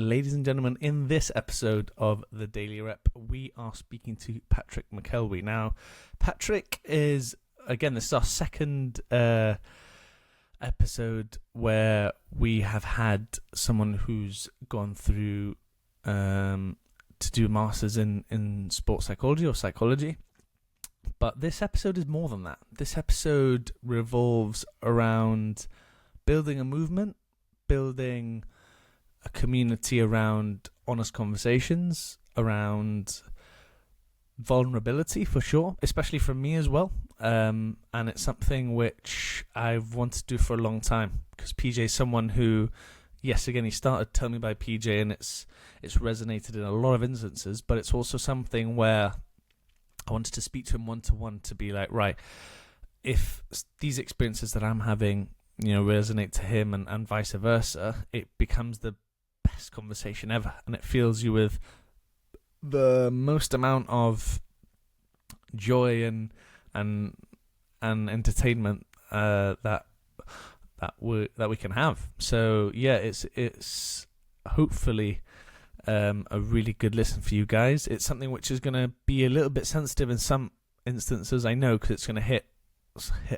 Ladies and gentlemen, in this episode of The Daily Rep, we are speaking to Patrick McElwee. Now, Patrick is, again, this is our second episode where we have had someone who's gone through to do a master's in sports psychology or psychology. But this episode is more than that. This episode revolves around building a movement, building a community around honest conversations, around vulnerability for sure, especially from me as well. And it's something which I've wanted to do for a long time because PJ is someone who, yes, again, he started Tell Me by PJ and it's resonated in a lot of instances, but it's also something where I wanted to speak to him one-to-one to be like, right, if these experiences that I'm having, resonate to him and vice versa, it becomes the best conversation ever, and it fills you with the most amount of joy and entertainment that we can have. So yeah, it's hopefully a really good listen for you guys. It's something which is going to be a little bit sensitive in some instances, I know, because it's going to hit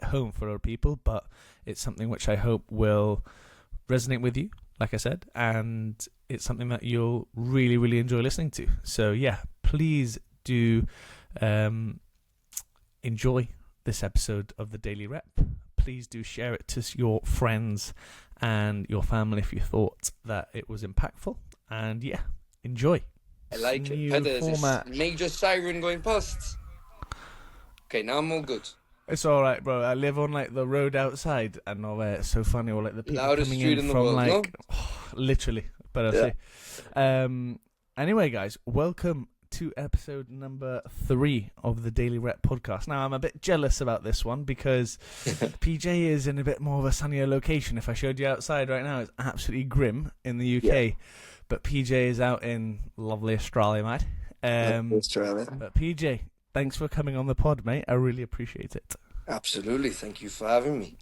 home for other people, but it's something which I hope will resonate with you, like I said, and it's something that you'll really, really enjoy listening to. So yeah, please do enjoy this episode of The Daily Rep. Please do share it to your friends and your family if you thought that it was impactful. And yeah, enjoy. I like it. There's this major siren going past. Okay, now I'm all good. It's all right, bro. I live on like the road outside, and it's so funny. Or like the people loudest coming street in in the from world, like, literally. But I'll say. Anyway, guys, welcome to episode number 3 of the Daily Rep podcast. Now, I'm a bit jealous about this one because PJ is in a bit more of a sunnier location. If I showed you outside right now, it's absolutely grim in the UK. Yeah. But PJ is out in lovely Australia, mate. Australia. But PJ, thanks for coming on the pod, mate. I really appreciate it. Absolutely. Thank you for having me.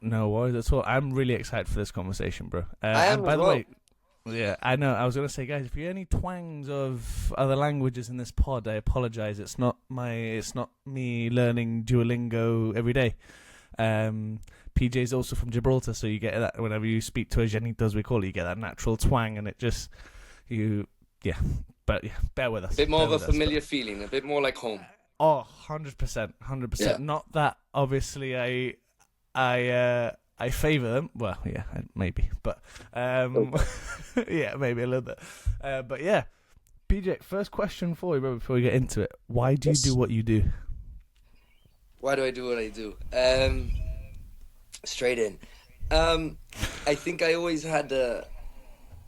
No worries at all. I'm really excited for this conversation, bro. I am, and by as the well. way, yeah, I know. I was going to say, guys, if you hear any twangs of other languages in this pod, I apologize. It's not me learning Duolingo every day. PJ's also from Gibraltar, so you get that whenever you speak to a Genitos, we call it, you get that natural twang, and it just, But yeah, bear with us. A bit more of a familiar feeling, a bit more like home. Oh, 100%. Yeah. Not that, obviously, I favour them. Well, yeah, maybe. But, yeah, maybe a little bit. But yeah, PJ, first question for you before we get into it. Why do you do what you do? Why do I do what I do? Straight in. I think I always had a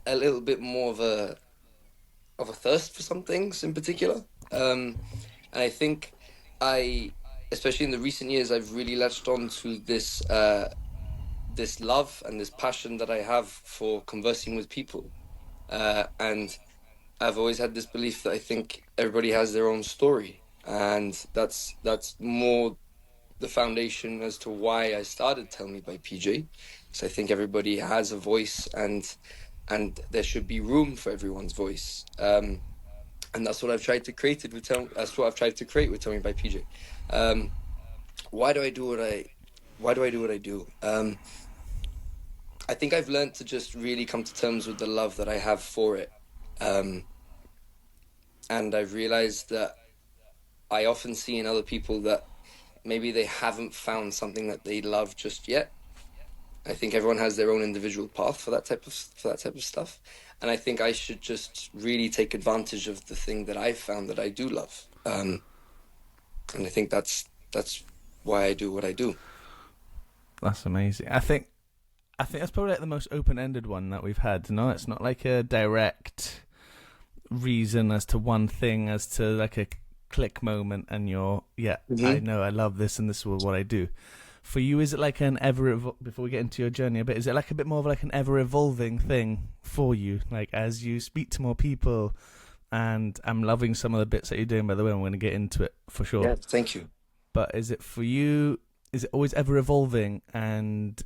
little bit more of a thirst for some things in particular. And I think especially in the recent years, I've really latched on to this love and this passion that I have for conversing with people. And I've always had this belief that I think everybody has their own story. And that's more the foundation as to why I started Tell Me by PJ. So I think everybody has a voice and there should be room for everyone's voice. And that's what I've tried to create with Tell Me by PJ. Why do I do what I do? I think I've learned to just really come to terms with the love that I have for it. And I've realized that I often see in other people that maybe they haven't found something that they love just yet. I think everyone has their own individual path for that type of stuff, and I think I should just really take advantage of the thing that I've found that I do love, and I think that's why I do what I do. That's amazing. I think that's probably like the most open-ended one that we've had. No, it's not like a direct reason as to one thing, as to like a click moment, and I know I love this, and this is what I do. For you, is it like before we get into your journey a bit, is it like a bit more of like an ever-evolving thing for you? Like as you speak to more people, and I'm loving some of the bits that you're doing, by the way, I'm going to get into it for sure. Yeah, thank you. But is it for you, is it always ever-evolving, and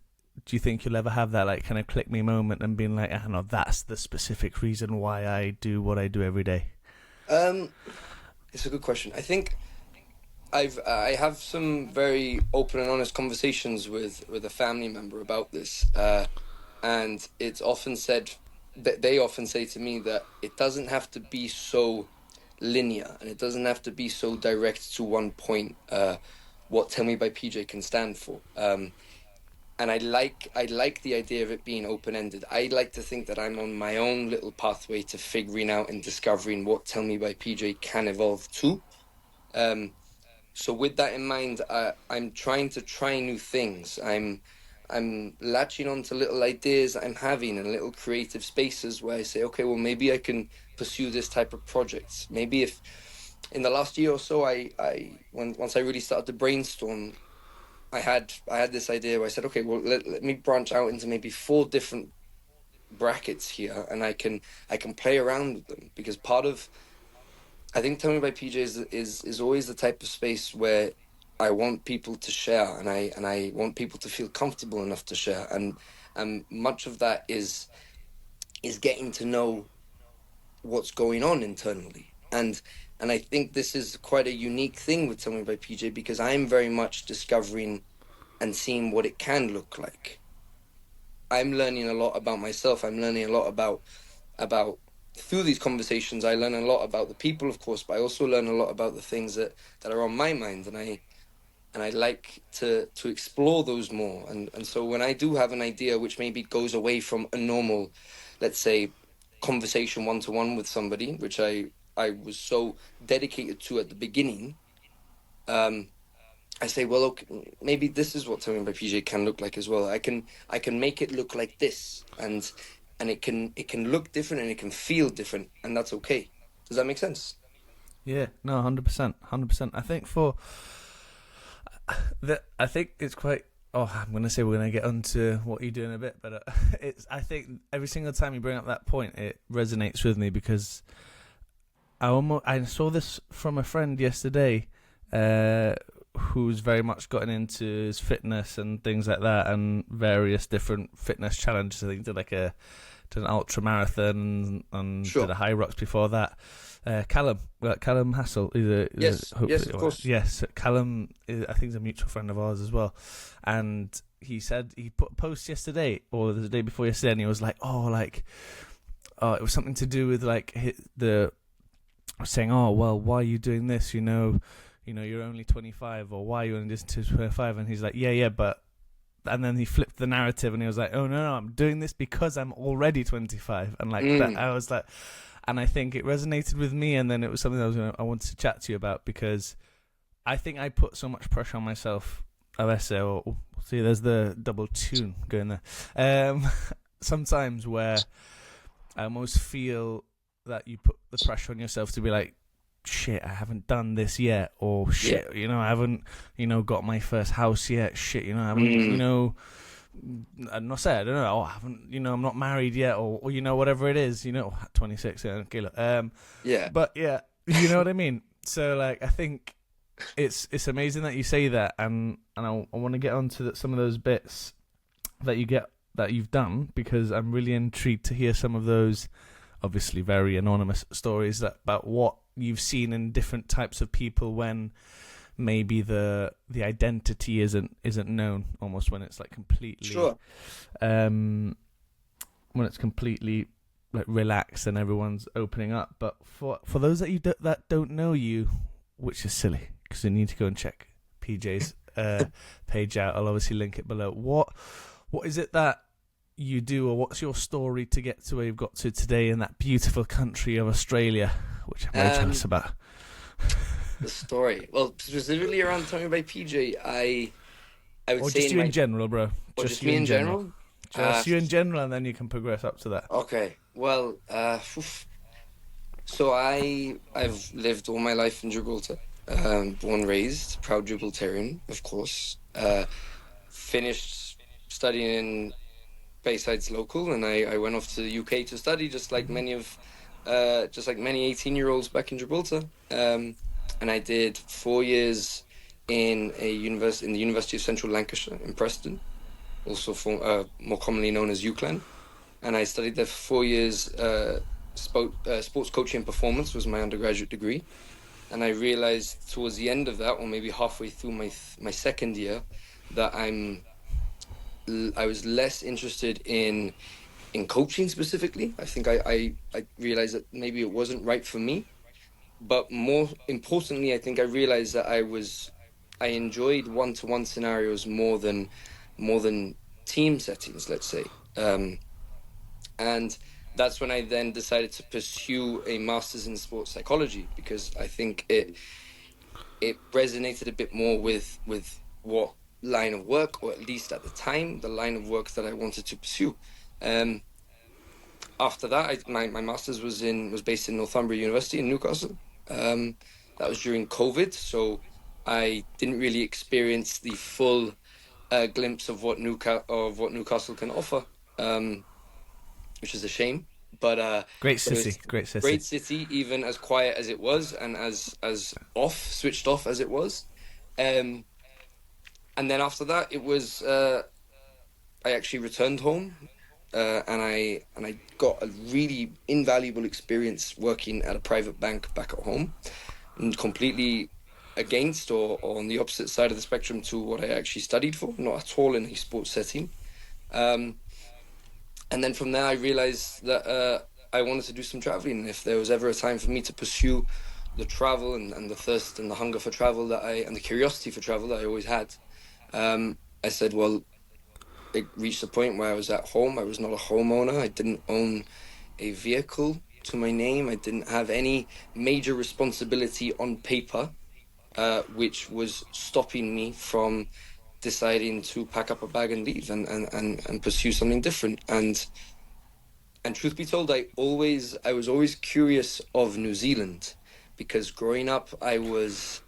do you think you'll ever have that like kind of click me moment and being like, no, that's the specific reason why I do what I do every day? It's a good question. I think I have some very open and honest conversations with a family member about this, and it's often said that they often say to me that it doesn't have to be so linear and it doesn't have to be so direct to one point. What Tell Me by PJ can stand for. And I like the idea of it being open ended. I like to think that I'm on my own little pathway to figuring out and discovering what Tell Me by PJ can evolve to. So with that in mind, I'm trying to try new things. I'm latching onto little ideas that I'm having and little creative spaces where I say, okay, well, maybe I can pursue this type of projects. Maybe if in the last year or so, once I really started to brainstorm, I had this idea where I said, okay, well, let me branch out into maybe 4 different brackets here, and I can play around with them, because part of, I think Tell Me by PJ is always the type of space where I want people to share, and I want people to feel comfortable enough to share, and much of that is getting to know what's going on internally, and I think this is quite a unique thing with Tell Me by PJ, because I'm very much discovering and seeing what it can look like. I'm learning a lot about myself. I'm learning a lot about through these conversations. I learn a lot about the people, of course, but I also learn a lot about the things that are on my mind, and I like to explore those more. And so when I do have an idea which maybe goes away from a normal, let's say, conversation one-to-one with somebody, which I was so dedicated to at the beginning, I say, well, okay, maybe this is what Tell Me by PJ can look like as well. I can make it look like this, and it can look different and it can feel different, and that's okay. Does that make sense? Yeah, no, 100%, 100%. I think it's quite. Oh, I'm gonna say we're gonna get onto what you do in a bit, but I think every single time you bring up that point, it resonates with me, because I saw this from a friend yesterday, who's very much gotten into his fitness and things like that, and various different fitness challenges. I think did an ultra marathon and Sure. did a high rocks before that. Callum Hassel, Yes, of course. Yes, Callum, I think, is a mutual friend of ours as well, and he said he put a post yesterday or the day before yesterday, and he was like, it was something to do with like saying, oh well, why are you doing this? You're only 25, or why are you only just 25? And he's like, yeah, but. And then he flipped the narrative, and he was like, "Oh no, I'm doing this because I'm already 25." And like that, I was like, and I think it resonated with me. And then it was something I wanted to chat to you about, because I think I put so much pressure on myself. See, there's the double tune going there. Sometimes where I almost feel that you put the pressure on yourself to be like, shit, I haven't done this yet, or shit, I haven't, got my first house yet, shit, I haven't, I'm not saying, I don't know, I haven't, I'm not married yet, or whatever it is, 26, Yeah. But yeah, you know what I mean? So like, I think it's amazing that you say that, and I want to get onto some of those bits that you've done, because I'm really intrigued to hear some of those, obviously very anonymous stories about what you've seen in different types of people when maybe the identity isn't known, almost when it's like completely Sure. when it's completely like relaxed and everyone's opening up. But for those that don't know you, which is silly because you need to go and check PJ's page out. I'll obviously link it below. What is it that you do, or what's your story to get to where you've got to today in that beautiful country of Australia, which I'm very jealous about? The story, well, specifically around Tell Me by PJ, I would or say just you in general, bro. Just me in general. Just you in general, and then you can progress up to that. Okay. Well, so I've lived all my life in Gibraltar. Born, raised, proud Gibraltarian, of course. Finished studying in Bayside's local, and I went off to the UK to study, just like many 18-year-olds back in Gibraltar. And I did 4 years in the University of Central Lancashire in Preston, also more commonly known as UCLan. And I studied there for 4 years. Sports coaching and performance was my undergraduate degree. And I realized towards the end of that, or maybe halfway through my second year, that I was less interested in coaching specifically. I think I realized that maybe it wasn't right for me. But more importantly, I think I realized that I enjoyed one-to-one scenarios more than team settings, let's say. And that's when I then decided to pursue a master's in sports psychology, because I think it resonated a bit more with what line of work, or at least at the time, the line of work that I wanted to pursue. Um, After that, my master's was based in Northumbria University in Newcastle. Um, that was during COVID, so I didn't really experience the full glimpse of what Newcastle can offer, um, which is a shame. But Great it city, was great a city. great city, even as quiet as it was, and as switched off as it was. Um, and then after that, it was I actually returned home, and I got a really invaluable experience working at a private bank back at home, and completely against or on the opposite side of the spectrum to what I actually studied for, not at all in a sports setting. Um, and then from there, I realized that I wanted to do some traveling. If there was ever a time for me to pursue the travel and the thirst and the hunger for travel and the curiosity for travel that I always had, I said, well, it reached a point where I was at home. I was not a homeowner. I didn't own a vehicle to my name. I didn't have any major responsibility on paper, which was stopping me from deciding to pack up a bag and leave and pursue something different. And truth be told, I was always curious of New Zealand, because growing up I was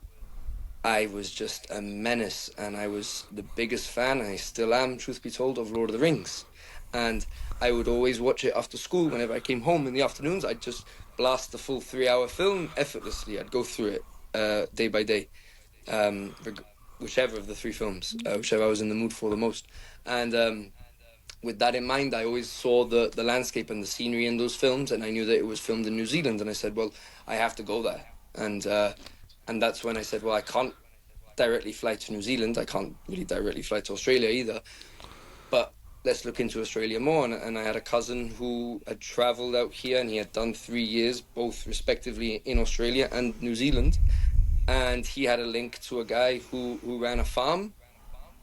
just a menace, and I was the biggest fan, and I still am, truth be told, of Lord of the Rings. And I would always watch it after school. Whenever I came home in the afternoons, I'd just blast the full 3-hour film effortlessly. I'd go through it day by day, whichever of the three films, whichever I was in the mood for the most. And with that in mind, I always saw the landscape and the scenery in those films, and I knew that it was filmed in New Zealand. And I said, well, I have to go there. And that's when I said, well, I can't directly fly to New Zealand. I can't really directly fly to Australia either. But let's look into Australia more. And I had a cousin who had travelled out here, and he had done 3 years, both respectively in Australia and New Zealand. And he had a link to a guy who ran a farm.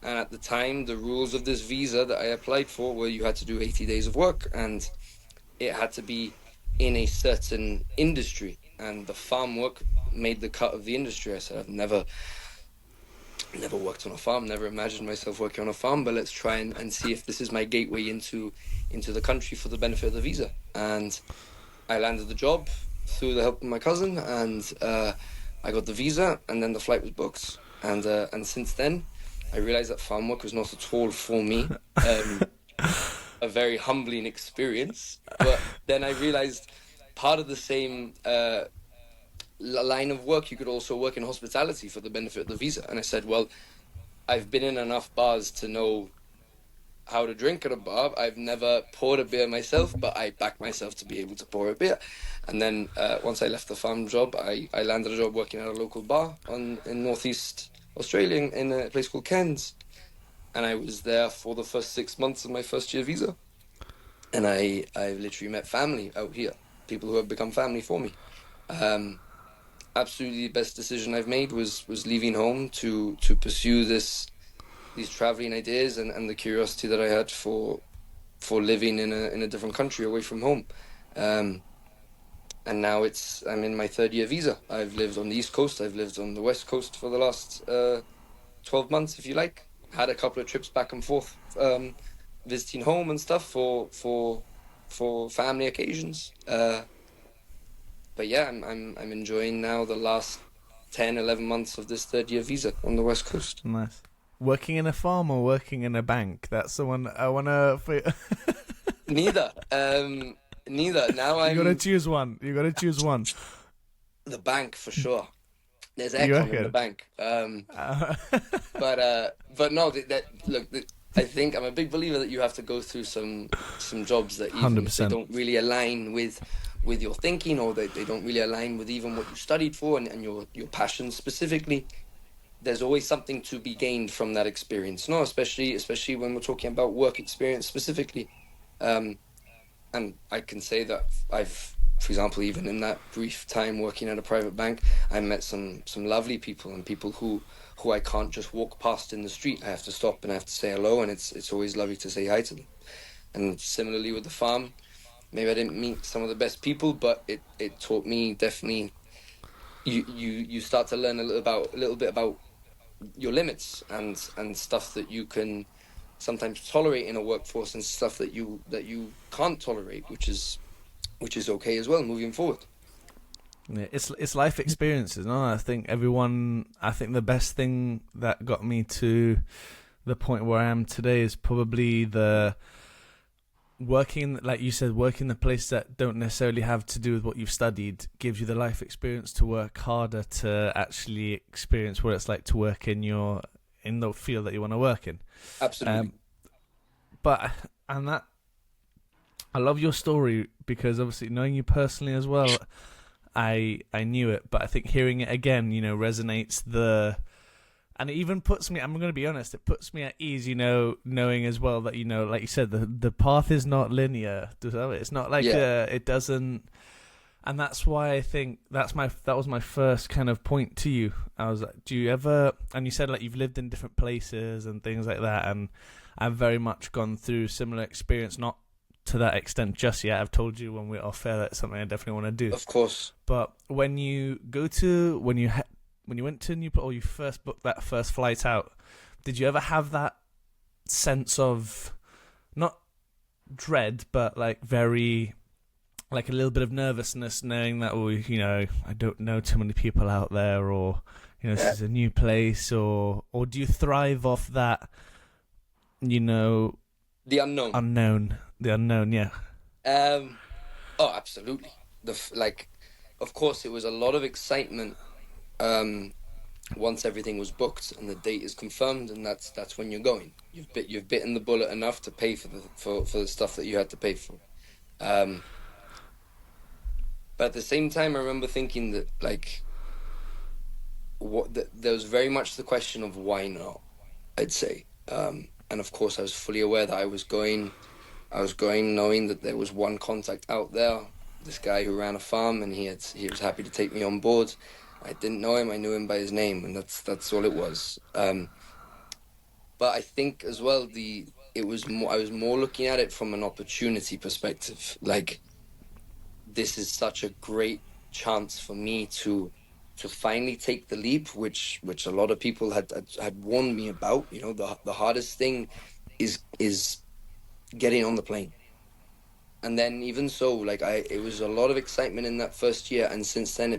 And at the time, the rules of this visa that I applied for were you had to do 80 days of work, and it had to be in a certain industry. And the farm work made the cut of the industry. I said, I've never worked on a farm, never imagined myself working on a farm, but let's try and see if this is my gateway into the country for the benefit of the visa. And I landed the job through the help of my cousin, and I got the visa, and then the flight was booked. And since then, I realized that farm work was not at all for me. A very humbling experience. But then I realized part of the same line of work, you could also work in hospitality for the benefit of the visa. And I said, well, I've been in enough bars to know how to drink at a bar. I've never poured a beer myself, but I backed myself to be able to pour a beer. And then once I left the farm job, I landed a job working at a local bar in northeast Australia, in a place called Cairns. And I was there for the first 6 months of my first year visa. And I literally met family out here, people who have become family for me. Absolutely the best decision I've made was leaving home to pursue these traveling ideas and the curiosity that I had for living in a different country away from home. And now I'm in my third year visa. I've lived on the East Coast, I've lived on the West Coast for the last 12 months, if you like. Had a couple of trips back and forth, visiting home and stuff for family occasions. But yeah, I'm enjoying now the last 10, 11 months of this third year visa on the West Coast. Nice. Working in a farm or working in a bank? That's the one I want to... Neither. Neither. Now You got to choose one. You got to choose one. The bank, for sure. There's aircon in the bank. But no, look, I think I'm a big believer that you have to go through some jobs that Hundred even if they percent. don't really align with your thinking, or they don't really align with even what you studied for, and your passions specifically, there's always something to be gained from that experience. No, especially when we're talking about work experience specifically. Um, and I can say that for example, even in that brief time working at a private bank, I met some lovely people, and people who I can't just walk past in the street. I have to stop and I have to say hello, and it's always lovely to say hi to them. And similarly with the farm, maybe I didn't meet some of the best people, but it taught me definitely. You start to learn a little bit about your limits, and stuff that you can sometimes tolerate in a workforce, and stuff that you can't tolerate, which is okay as well moving forward. Yeah, it's life experiences. No, I think everyone. I think the best thing that got me to the point where I am today is probably the working, like you said, working the place that don't necessarily have to do with what you've studied gives you the life experience to work harder to actually experience what it's like to work in the field that you want to work in. Absolutely. But and that I love your story because obviously knowing you personally as well, I knew it, but I think hearing it again, resonates and it even puts me, I'm going to be honest, it puts me at ease, knowing as well that, like you said, the path is not linear. It's not like Yeah. it doesn't, and that's why I think that was my first kind of point to you. I was like, do you ever, and you said like you've lived in different places and things like that, and I've very much gone through similar experience, not to that extent just yet. I've told you when we're off air that's something I definitely want to do. Of course. But when you went to Newport, or you first booked that first flight out, did you ever have that sense of not dread, but like very, like a little bit of nervousness, knowing that I don't know too many people out there, or this is a new place, or do you thrive off that? The unknown. The unknown, yeah. Oh, absolutely. Of course, it was a lot of excitement. Once everything was booked and the date is confirmed, and that's when you're going. You've bitten the bullet enough to pay for the stuff that you had to pay for. But at the same time, I remember thinking that there was very much the question of why not. I'd say, and of course, I was fully aware that I was going knowing that there was one contact out there, this guy who ran a farm, and he was happy to take me on board. I didn't know him; I knew him by his name, and that's all it was. But I think as well, I was more looking at it from an opportunity perspective. Like, this is such a great chance for me to finally take the leap, which a lot of people had warned me about. The hardest thing is getting on the plane. And then even so, it was a lot of excitement in that first year, and since then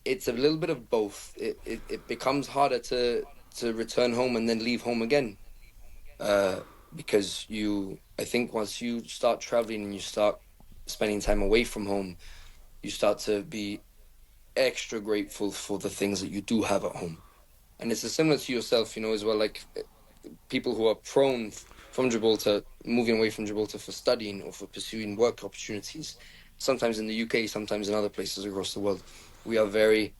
it's a little bit of both. It becomes harder to return home and then leave home again, because I think once you start traveling and you start spending time away from home, you start to be extra grateful for the things that you do have at home. And it's similar to yourself, as well, like people who are prone from Gibraltar, moving away from Gibraltar for studying or for pursuing work opportunities, sometimes in the UK, sometimes in other places across the world. I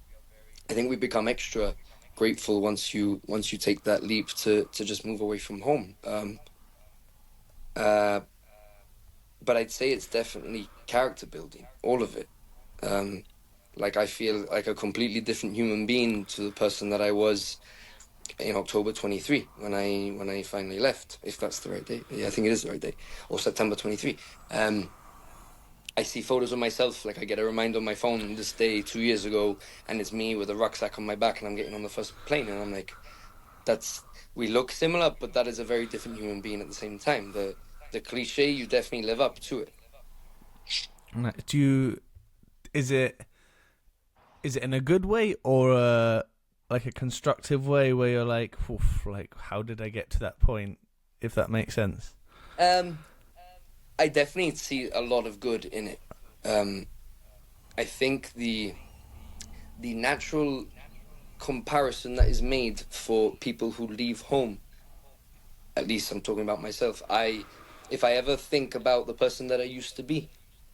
think we become extra grateful once you take that leap to just move away from home. But I'd say it's definitely character building, all of it. I feel like a completely different human being to the person that I was in October 23 when I finally left, if that's the right date. Yeah, I think it is the right date. Or September 23. I see photos of myself, like I get a reminder on my phone this day 2 years ago, and it's me with a rucksack on my back, and I'm getting on the first plane, and I'm like, we look similar, but that is a very different human being at the same time. The cliche, you definitely live up to it. Is it in a good way, or like a constructive way where you're like, oof, like how did I get to that point? If that makes sense. I definitely see a lot of good in it. I think the natural comparison that is made for people who leave home at least I'm talking about myself. If I ever think about the person that I used to be,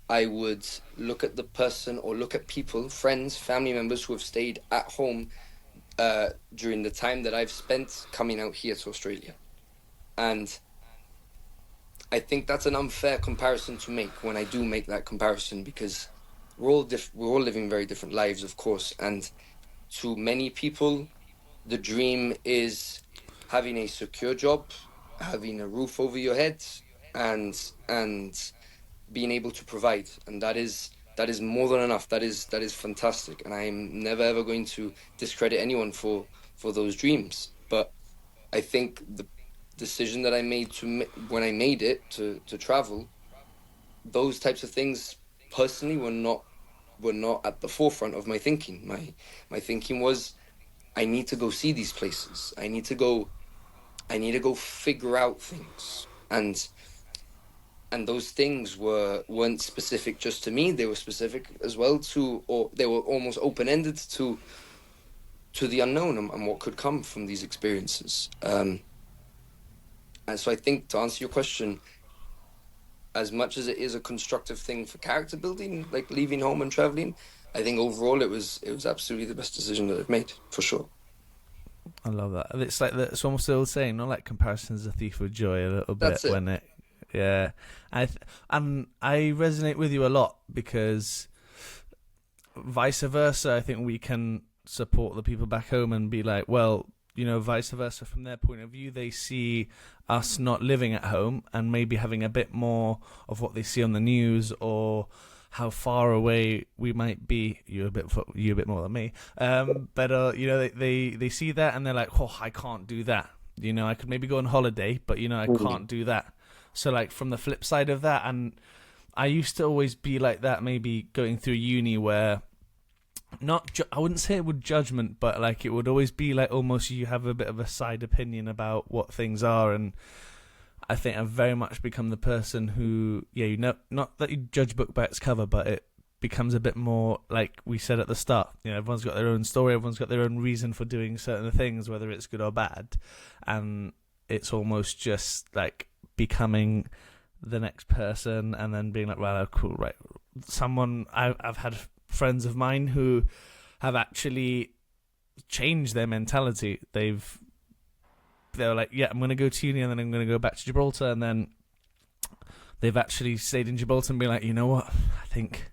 I would look at the person or look at people, friends, family members who have stayed at home during the time that I've spent coming out here to Australia. And I think that's an unfair comparison to make when I do make that comparison, because we're all living very different lives, of course. And to many people, the dream is having a secure job, having a roof over your head, and being able to provide. And that is more than enough. That is fantastic. And I'm never ever going to discredit anyone for those dreams. But I think the decision that I made when I made it to travel, those types of things personally were not at the forefront of my thinking. My thinking was, I need to go see these places. I need to go figure out things. And those things weren't specific just to me. They were specific as well or they were almost open-ended to the unknown and what could come from these experiences. And so I think, to answer your question, as much as it is a constructive thing for character building, like leaving home and traveling, I think overall it was absolutely the best decision that I've made, for sure. I love that. It's like it's almost the old saying, not like comparison is a thief of joy, a little bit. That's it. When it, yeah. And I resonate with you a lot, because vice versa, I think we can support the people back home and be like, well, you know, vice versa, from their point of view, they see us not living at home and maybe having a bit more of what they see on the news, or how far away we might be. You a bit more than me. But you know, they see that and they're like, oh, I can't do that. You know, I could maybe go on holiday, but you know, I can't do that. So like, from the flip side of that, and I used to always be like that, maybe going through uni, where I wouldn't say it would judgment, but like it would always be like almost you have a bit of a side opinion about what things are. And I think I've very much become the person who, yeah, you know, not that you judge a book by its cover, but it becomes a bit more like we said at the start. You know, everyone's got their own story, everyone's got their own reason for doing certain things, whether it's good or bad, and it's almost just like becoming the next person, and then being like, well, cool, right? I've had friends of mine who have actually changed their mentality. They're like, yeah, I'm going to go to uni and then I'm going to go back to Gibraltar, and then they've actually stayed in Gibraltar and be like, you know what, I think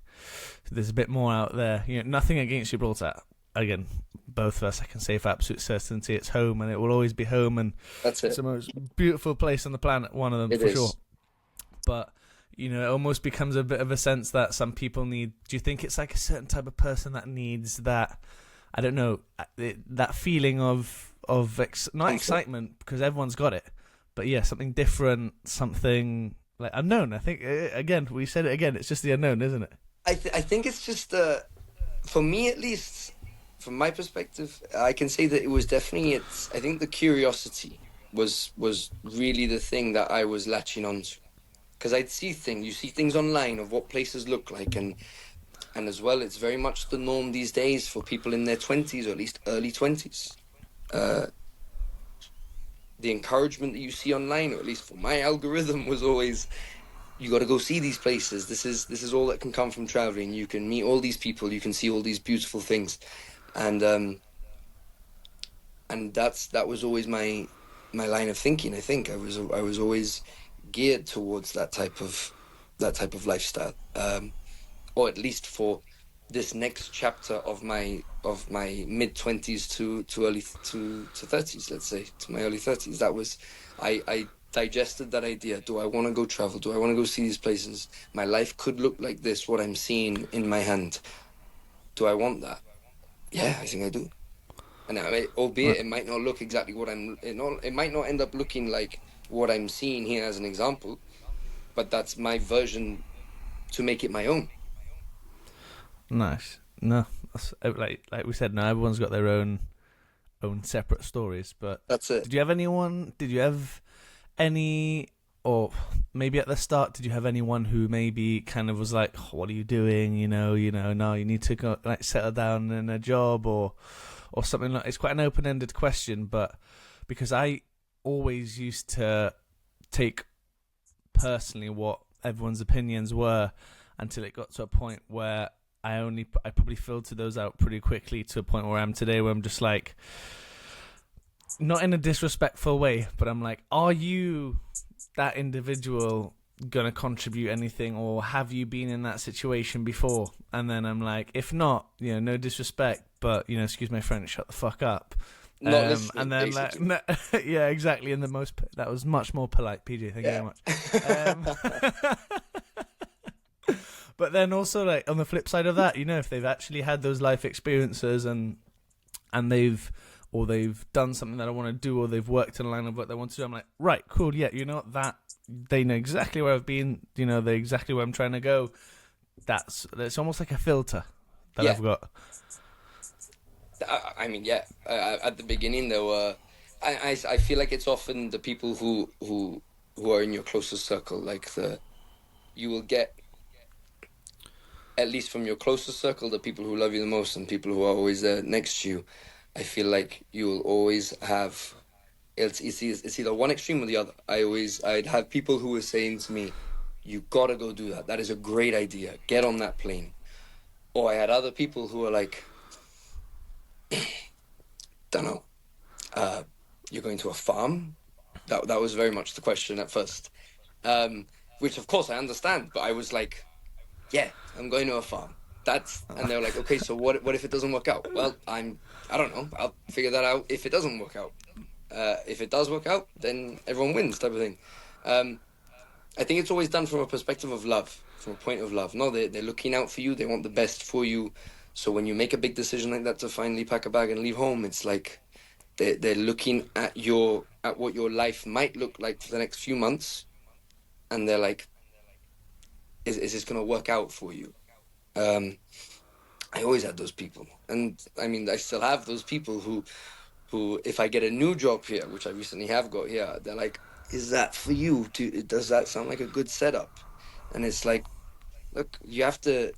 there's a bit more out there. You know, nothing against Gibraltar. Again, both of us, I can say for absolute certainty, it's home, and it will always be home, and that's it. It's the most beautiful place on the planet, one of them, for sure. But you know, it almost becomes a bit of a sense that some people need. Do you think it's like a certain type of person that needs that? I don't know, that feeling of not excitement, because everyone's got it, but yeah, something different, something like unknown. I think again, we said it again. It's just the unknown, isn't it? I think it's just for me, at least, from my perspective, I can say that it was definitely I think the curiosity was really the thing that I was latching onto. Because you see things online of what places look like, and as well, it's very much the norm these days for people in their 20s, or at least early 20s. The encouragement that you see online, or at least for my algorithm, was always, you got to go see these places. This is all that can come from traveling. You can meet all these people, you can see all these beautiful things, and that was always my line of thinking. I think I was always geared towards that type of lifestyle, or at least for this next chapter of my mid-20s to early to 30s, let's say, to my early 30s. That was, I digested that idea. Do I want to go travel? Do I want to go see these places? My life could look like this, what I'm seeing in my hand. Do I want that? Yeah, I think I do. And albeit it might not look exactly what it might not end up looking like what I'm seeing here as an example, but that's my version to make it my own. Nice. No, like we said, no, everyone's got their own separate stories, but that's it. Did you have any, or maybe at the start, did you have anyone who maybe kind of was like, oh, what are you doing? You know, no, you need to go, like, settle down in a job or something like. It's quite an open-ended question, but because I always used to take personally what everyone's opinions were, until it got to a point where I probably filtered those out pretty quickly, to a point where I am today, where I'm just like, not in a disrespectful way, but I'm like, are you, that individual, gonna contribute anything, or have you been in that situation before? And then I'm like, if not, no disrespect, but excuse my French, shut the fuck up. Not listening, And then basically. yeah, exactly. In the most, that was much more polite, PJ. Thank you very much. But then also, like, on the flip side of that, if they've actually had those life experiences, and they've done something that I want to do, or they've worked in a line of work they want to do, I'm like, right, cool, yeah, that they know exactly where I've been, they're exactly where I'm trying to go. It's almost like a filter that Yeah. I've got. I mean, yeah. At the beginning, there were. I feel like it's often the people who are in your closest circle. Like you will get, at least from your closest circle, the people who love you the most and people who are always there next to you. I feel like you will always have. It's either one extreme or the other. I'd have people who were saying to me, "You gotta go do that. That is a great idea. Get on that plane." Or I had other people who were like, "Don't know. You're going to a farm?" That was very much the question at first, which of course I understand. But I was like, "Yeah, I'm going to a farm." And they were like, "Okay, so what if it doesn't work out?" Well, I don't know. I'll figure that out if it doesn't work out. If it does work out, then everyone wins, type of thing. I think it's always done from a perspective of love, from a point of love. No, they're looking out for you. They want the best for you. So when you make a big decision like that to finally pack a bag and leave home, it's like they're looking at what your life might look like for the next few months, and they're like, is this going to work out for you? I always had those people, and I mean, I still have those people who if I get a new job here, which I recently have got here, they're like, is that for you? Does that sound like a good setup? And it's like, look, you have to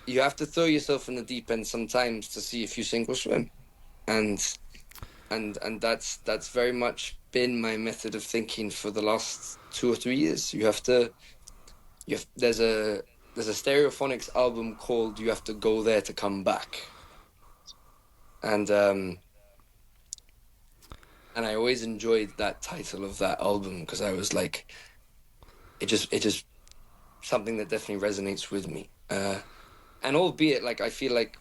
throw yourself in the deep end sometimes to see if you sink or swim, and that's very much been my method of thinking for the last 2 or 3 years. There's a Stereophonics album called "You Have to Go There to Come Back," and I always enjoyed that title of that album, because I was like, it just something that definitely resonates with me. And albeit, like, I feel like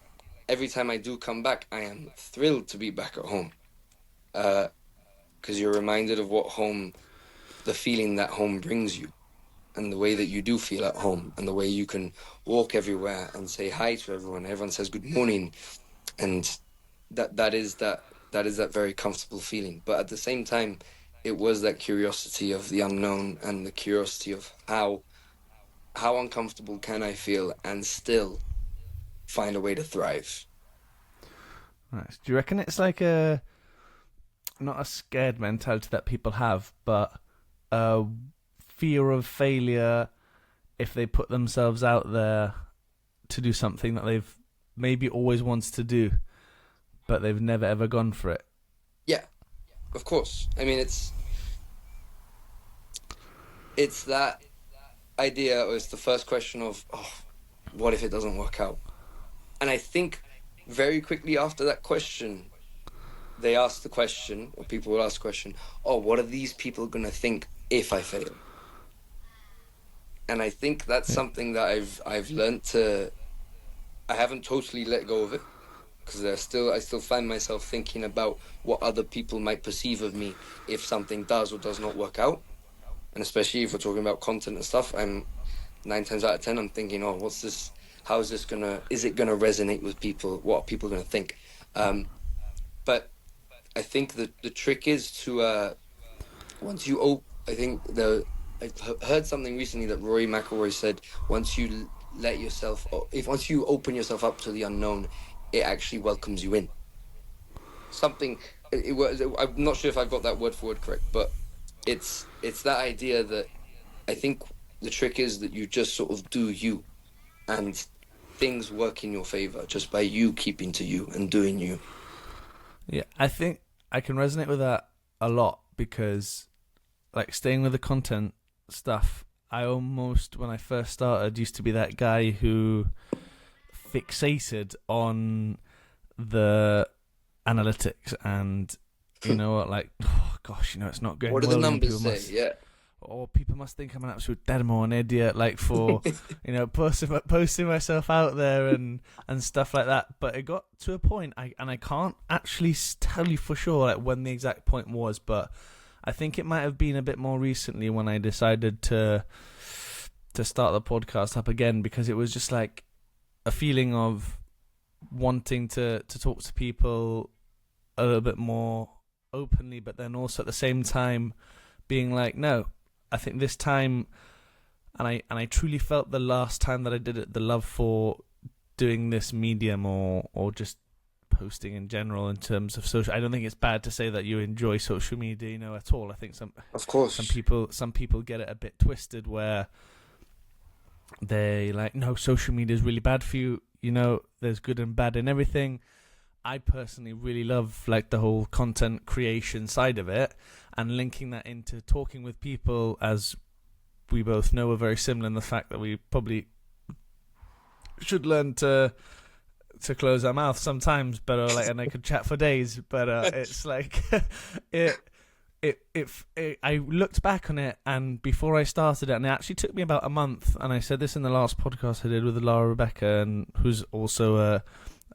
every time I do come back, I am thrilled to be back at home, because you're reminded of the feeling that home brings you, and the way that you do feel at home, and the way you can walk everywhere and say hi to everyone. Everyone says good morning, and that is that very comfortable feeling. But at the same time, it was that curiosity of the unknown, and the curiosity of how uncomfortable can I feel and still find a way to thrive. Nice. Do you reckon it's like not a scared mentality that people have, but a fear of failure if they put themselves out there to do something that they've maybe always wanted to do, but they've never ever gone for it? Yeah, of course. I mean, it's that idea, or it's the first question of, oh, what if it doesn't work out? And I think very quickly after that question, they ask the question, or people will ask the question, oh, what are these people going to think if I fail? And I think that's something that I've learned to. I haven't totally let go of it, because I still find myself thinking about what other people might perceive of me if something does or does not work out. And especially if we're talking about content and stuff, I'm 9 times out of 10, I'm thinking, oh, what's this? How is this is it gonna resonate with people? What are people gonna think? But I think the trick is to, once you I think I've heard something recently that Rory McElwee said, once you once you open yourself up to the unknown, it actually welcomes you in. I'm not sure if I've got that word for word correct, but it's that idea that I think the trick is that you just sort of do you, and things work in your favor just by you keeping to you and doing you. Yeah, I think I can resonate with that a lot, because, like, staying with the content stuff, I almost, when I first started, used to be that guy who fixated on the analytics and, you know what, like, oh gosh, you know, it's not going What do well. the numbers people say? must, Yeah. or people must think I'm an absolute demo, an idiot, like, for you know, posting myself out there and stuff like that. But it got to a point, I can't actually tell you for sure like when the exact point was, but I think it might have been a bit more recently when I decided to start the podcast up again, because it was just like a feeling of wanting to talk to people a little bit more openly, but then also at the same time being like, no, I think this time, and I truly felt the last time that I did it, the love for doing this medium or just posting in general in terms of social. I don't think it's bad to say that you enjoy social media, you know, at all. I think Of course. some people get it a bit twisted where they like, no, social media is really bad for you. You know, there's good and bad in everything. I personally really love like the whole content creation side of it, and linking that into talking with people, as we both know are very similar in the fact that we probably should learn to close our mouth sometimes, but like, and I could chat for days, but it's like I looked back on it, and before I started it, and it actually took me about a month, and I said this in the last podcast I did with Lara Rebecca, and who's also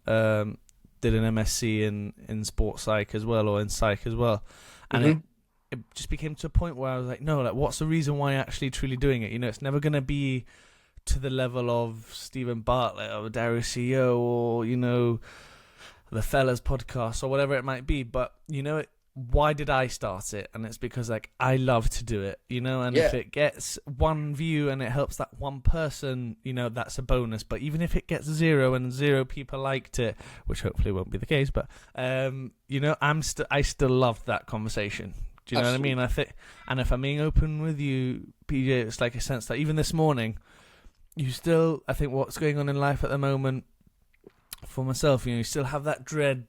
did an MSc in sports psych as well, or in psych as well, and it just became to a point where I was like, no, like, what's the reason why I'm actually truly doing it? You know, it's never going to be to the level of Stephen Bartlett or Darius CEO or, you know, the Fellas podcast or whatever it might be, but, you know, why did I start it? And it's because, like, I love to do it, you know, and if it gets one view and it helps that one person, you know, that's a bonus. But even if it gets 0 and 0 people liked it, which hopefully won't be the case, but you know, I still love that conversation. Do you know Absolutely. what I mean? And if I'm being open with you, PJ, it's like a sense that even this morning, you still, I think what's going on in life at the moment for myself, you know, you still have that dread,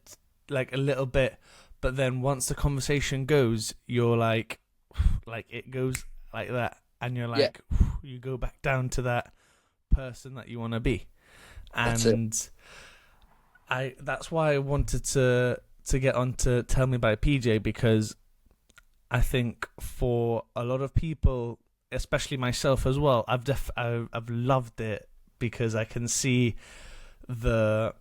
like, a little bit. But then once the conversation goes, you're like it goes like that, and you're like, you go back down to that person that you want to be, and that's why I wanted to get on to Tell Me by PJ, because I think for a lot of people, especially myself as well, I've loved it because I can see the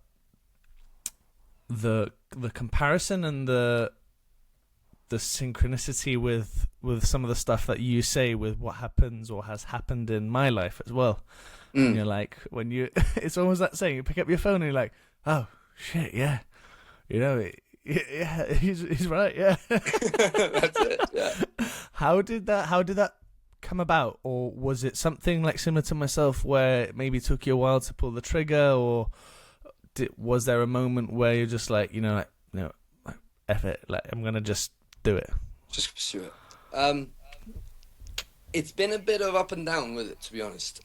comparison and the synchronicity with some of the stuff that you say with what happens or has happened in my life as well. And you're like, when you it's almost that saying, you pick up your phone and you're like, oh shit, yeah, you know, yeah, he's right, yeah. That's it. Yeah. How did that come about? Or was it something like similar to myself where it maybe took you a while to pull the trigger, or was there a moment where you're just like, you know, F it, like, I'm gonna just do it? Just pursue it. It's been a bit of up and down with it, to be honest.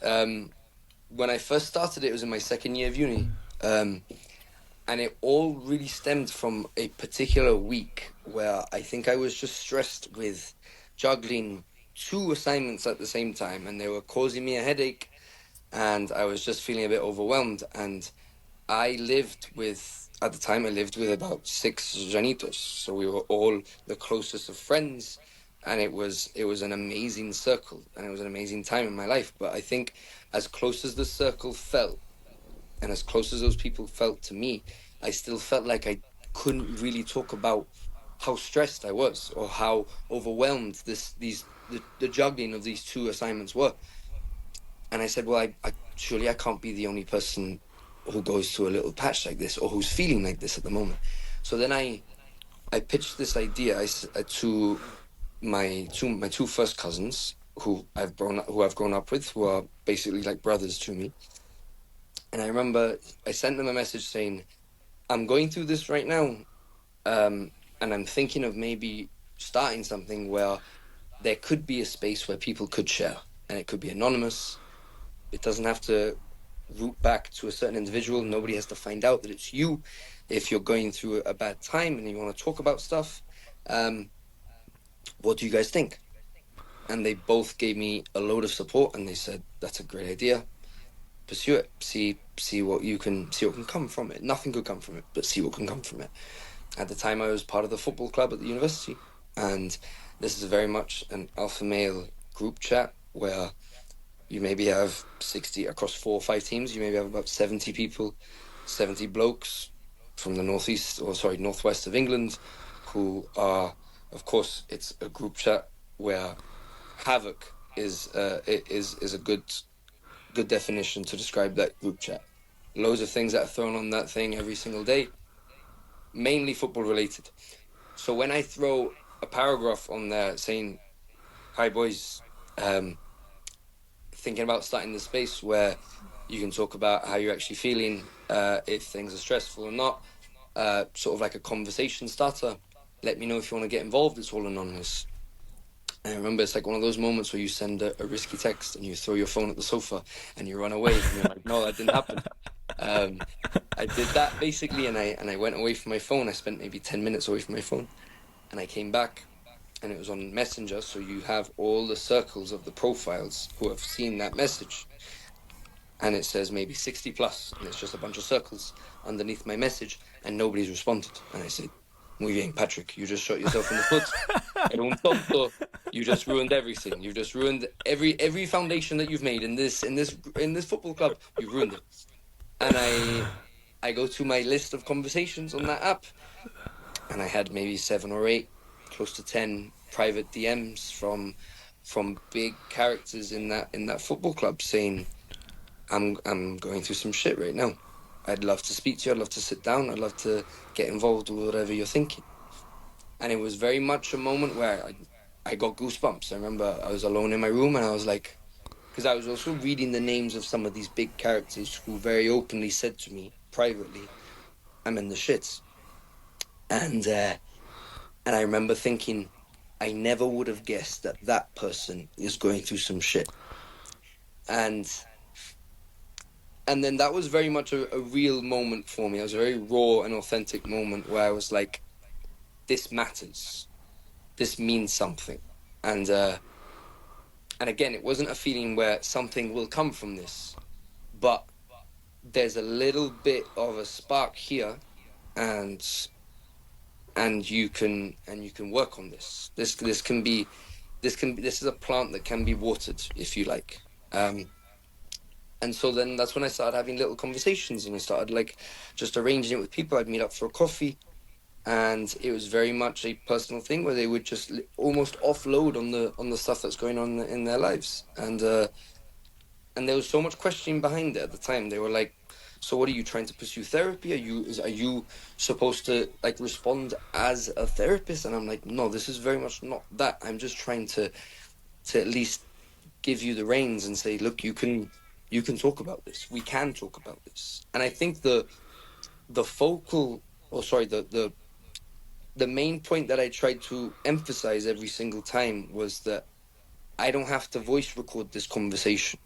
When I first started it was in my second year of uni. And it all really stemmed from a particular week where I think I was just stressed with juggling 2 assignments at the same time, and they were causing me a headache, and I was just feeling a bit overwhelmed. And at the time I lived with about 6 Janitos, so we were all the closest of friends, and it was an amazing circle, and it was an amazing time in my life. But I think as close as the circle felt, and as close as those people felt to me, I still felt like I couldn't really talk about how stressed I was or how overwhelmed the juggling of these 2 assignments were. And I said, well, I surely I can't be the only person who goes through a little patch like this or who's feeling like this at the moment. So then I pitched this idea to my 2 first cousins who I've grown up with, who are basically like brothers to me. And I remember I sent them a message saying, I'm going through this right now, and I'm thinking of maybe starting something where there could be a space where people could share, and it could be anonymous. It doesn't have to root back to a certain individual. Nobody has to find out that it's you if you're going through a bad time and you want to talk about stuff. what do you guys think? And they both gave me a load of support, and they said, that's a great idea. Pursue it. See what can come from it. Nothing could come from it, but see what can come from it. At the time, I was part of the football club at the university, and this is very much an alpha male group chat where you maybe have 60 across 4 or 5 teams. You maybe have about 70 people, 70 blokes from the northwest of England, who are, of course, it's a group chat where havoc is a good definition to describe that group chat. Loads of things that are thrown on that thing every single day, mainly football related. So when I throw a paragraph on there saying, "Hi boys, thinking about starting the space where you can talk about how you're actually feeling, if things are stressful or not, sort of like a conversation starter. Let me know if you want to get involved. It's all anonymous." And I remember it's like one of those moments where you send a risky text and you throw your phone at the sofa and you run away and you're like, no, that didn't happen. I did that basically, and I went away from my phone. I spent maybe 10 minutes away from my phone, and I came back, and it was on Messenger, so you have all the circles of the profiles who have seen that message. And it says maybe 60 plus, and it's just a bunch of circles underneath my message, and nobody's responded. And I said, muy bien, Patrick, you just shot yourself in the foot. Era un tonto. You just ruined everything. You've just ruined every foundation that you've made in this football club. You've ruined it. And I go to my list of conversations on that app, and I had maybe 7 or 8, close to 10 private DMs from big characters in that football club saying, I'm going through some shit right now. I'd love to speak to you. I'd love to sit down. I'd love to get involved with whatever you're thinking. And it was very much a moment where I got goosebumps. I remember I was alone in my room, and I was like, because I was also reading the names of some of these big characters who very openly said to me privately, I'm in the shits. And I remember thinking, I never would have guessed that person is going through some shit. And then that was very much a real moment for me. It was a very raw and authentic moment where I was like, this matters. This means something. And again, it wasn't a feeling where something will come from this, but there's a little bit of a spark here, and you can work on this. This is a plant that can be watered if you like. And so then that's when I started having little conversations, and I started like just arranging it with people. I'd meet up for a coffee, and it was very much a personal thing where they would just almost offload on the stuff that's going on in their lives. And there was so much questioning behind it at the time. They were like, so what, are you trying to pursue therapy? Are you supposed to like respond as a therapist? And I'm like, no, this is very much not that. I'm just trying to at least give you the reins and say, look, you can talk about this. We can talk about this. And I think the main point that I tried to emphasize every single time was that I don't have to voice record this conversation.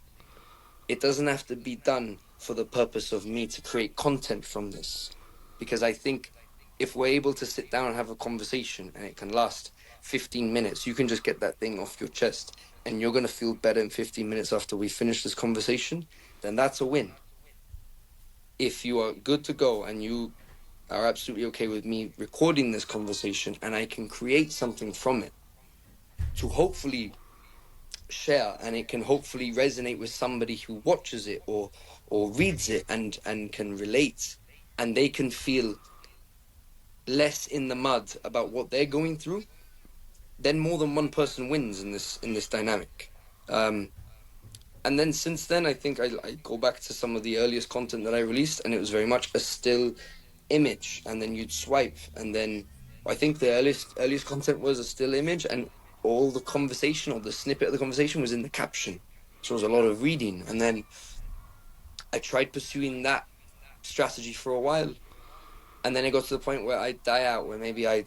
It doesn't have to be done for the purpose of me to create content from this. Because I think if we're able to sit down and have a conversation and it can last 15 minutes, you can just get that thing off your chest and you're going to feel better in 15 minutes after we finish this conversation, then that's a win. If you are good to go and you are absolutely okay with me recording this conversation and I can create something from it to hopefully share, and it can hopefully resonate with somebody who watches it or reads it and can relate, and they can feel less in the mud about what they're going through, then more than one person wins in this dynamic. And then since then, I think I go back to some of the earliest content that I released, and it was very much a still image, and then you'd swipe, and then I think the earliest content was a still image, and all the conversation or the snippet of the conversation was in the caption. So it was a lot of reading, and then I tried pursuing that strategy for a while, and then it got to the point where I'd die out, where maybe I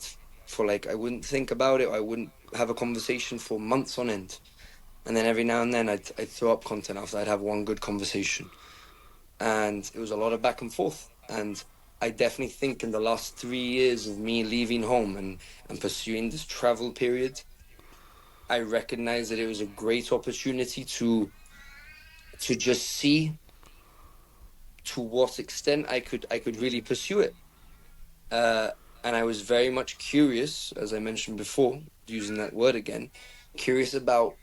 wouldn't think about it, or I wouldn't have a conversation for months on end. And then every now and then I'd throw up content after I'd have one good conversation. And it was a lot of back and forth. And I definitely think in the last 3 years of me leaving home and pursuing this travel period, I recognized that it was a great opportunity to just see to what extent I could really pursue it. And I was very much curious, as I mentioned before, using that word again, curious about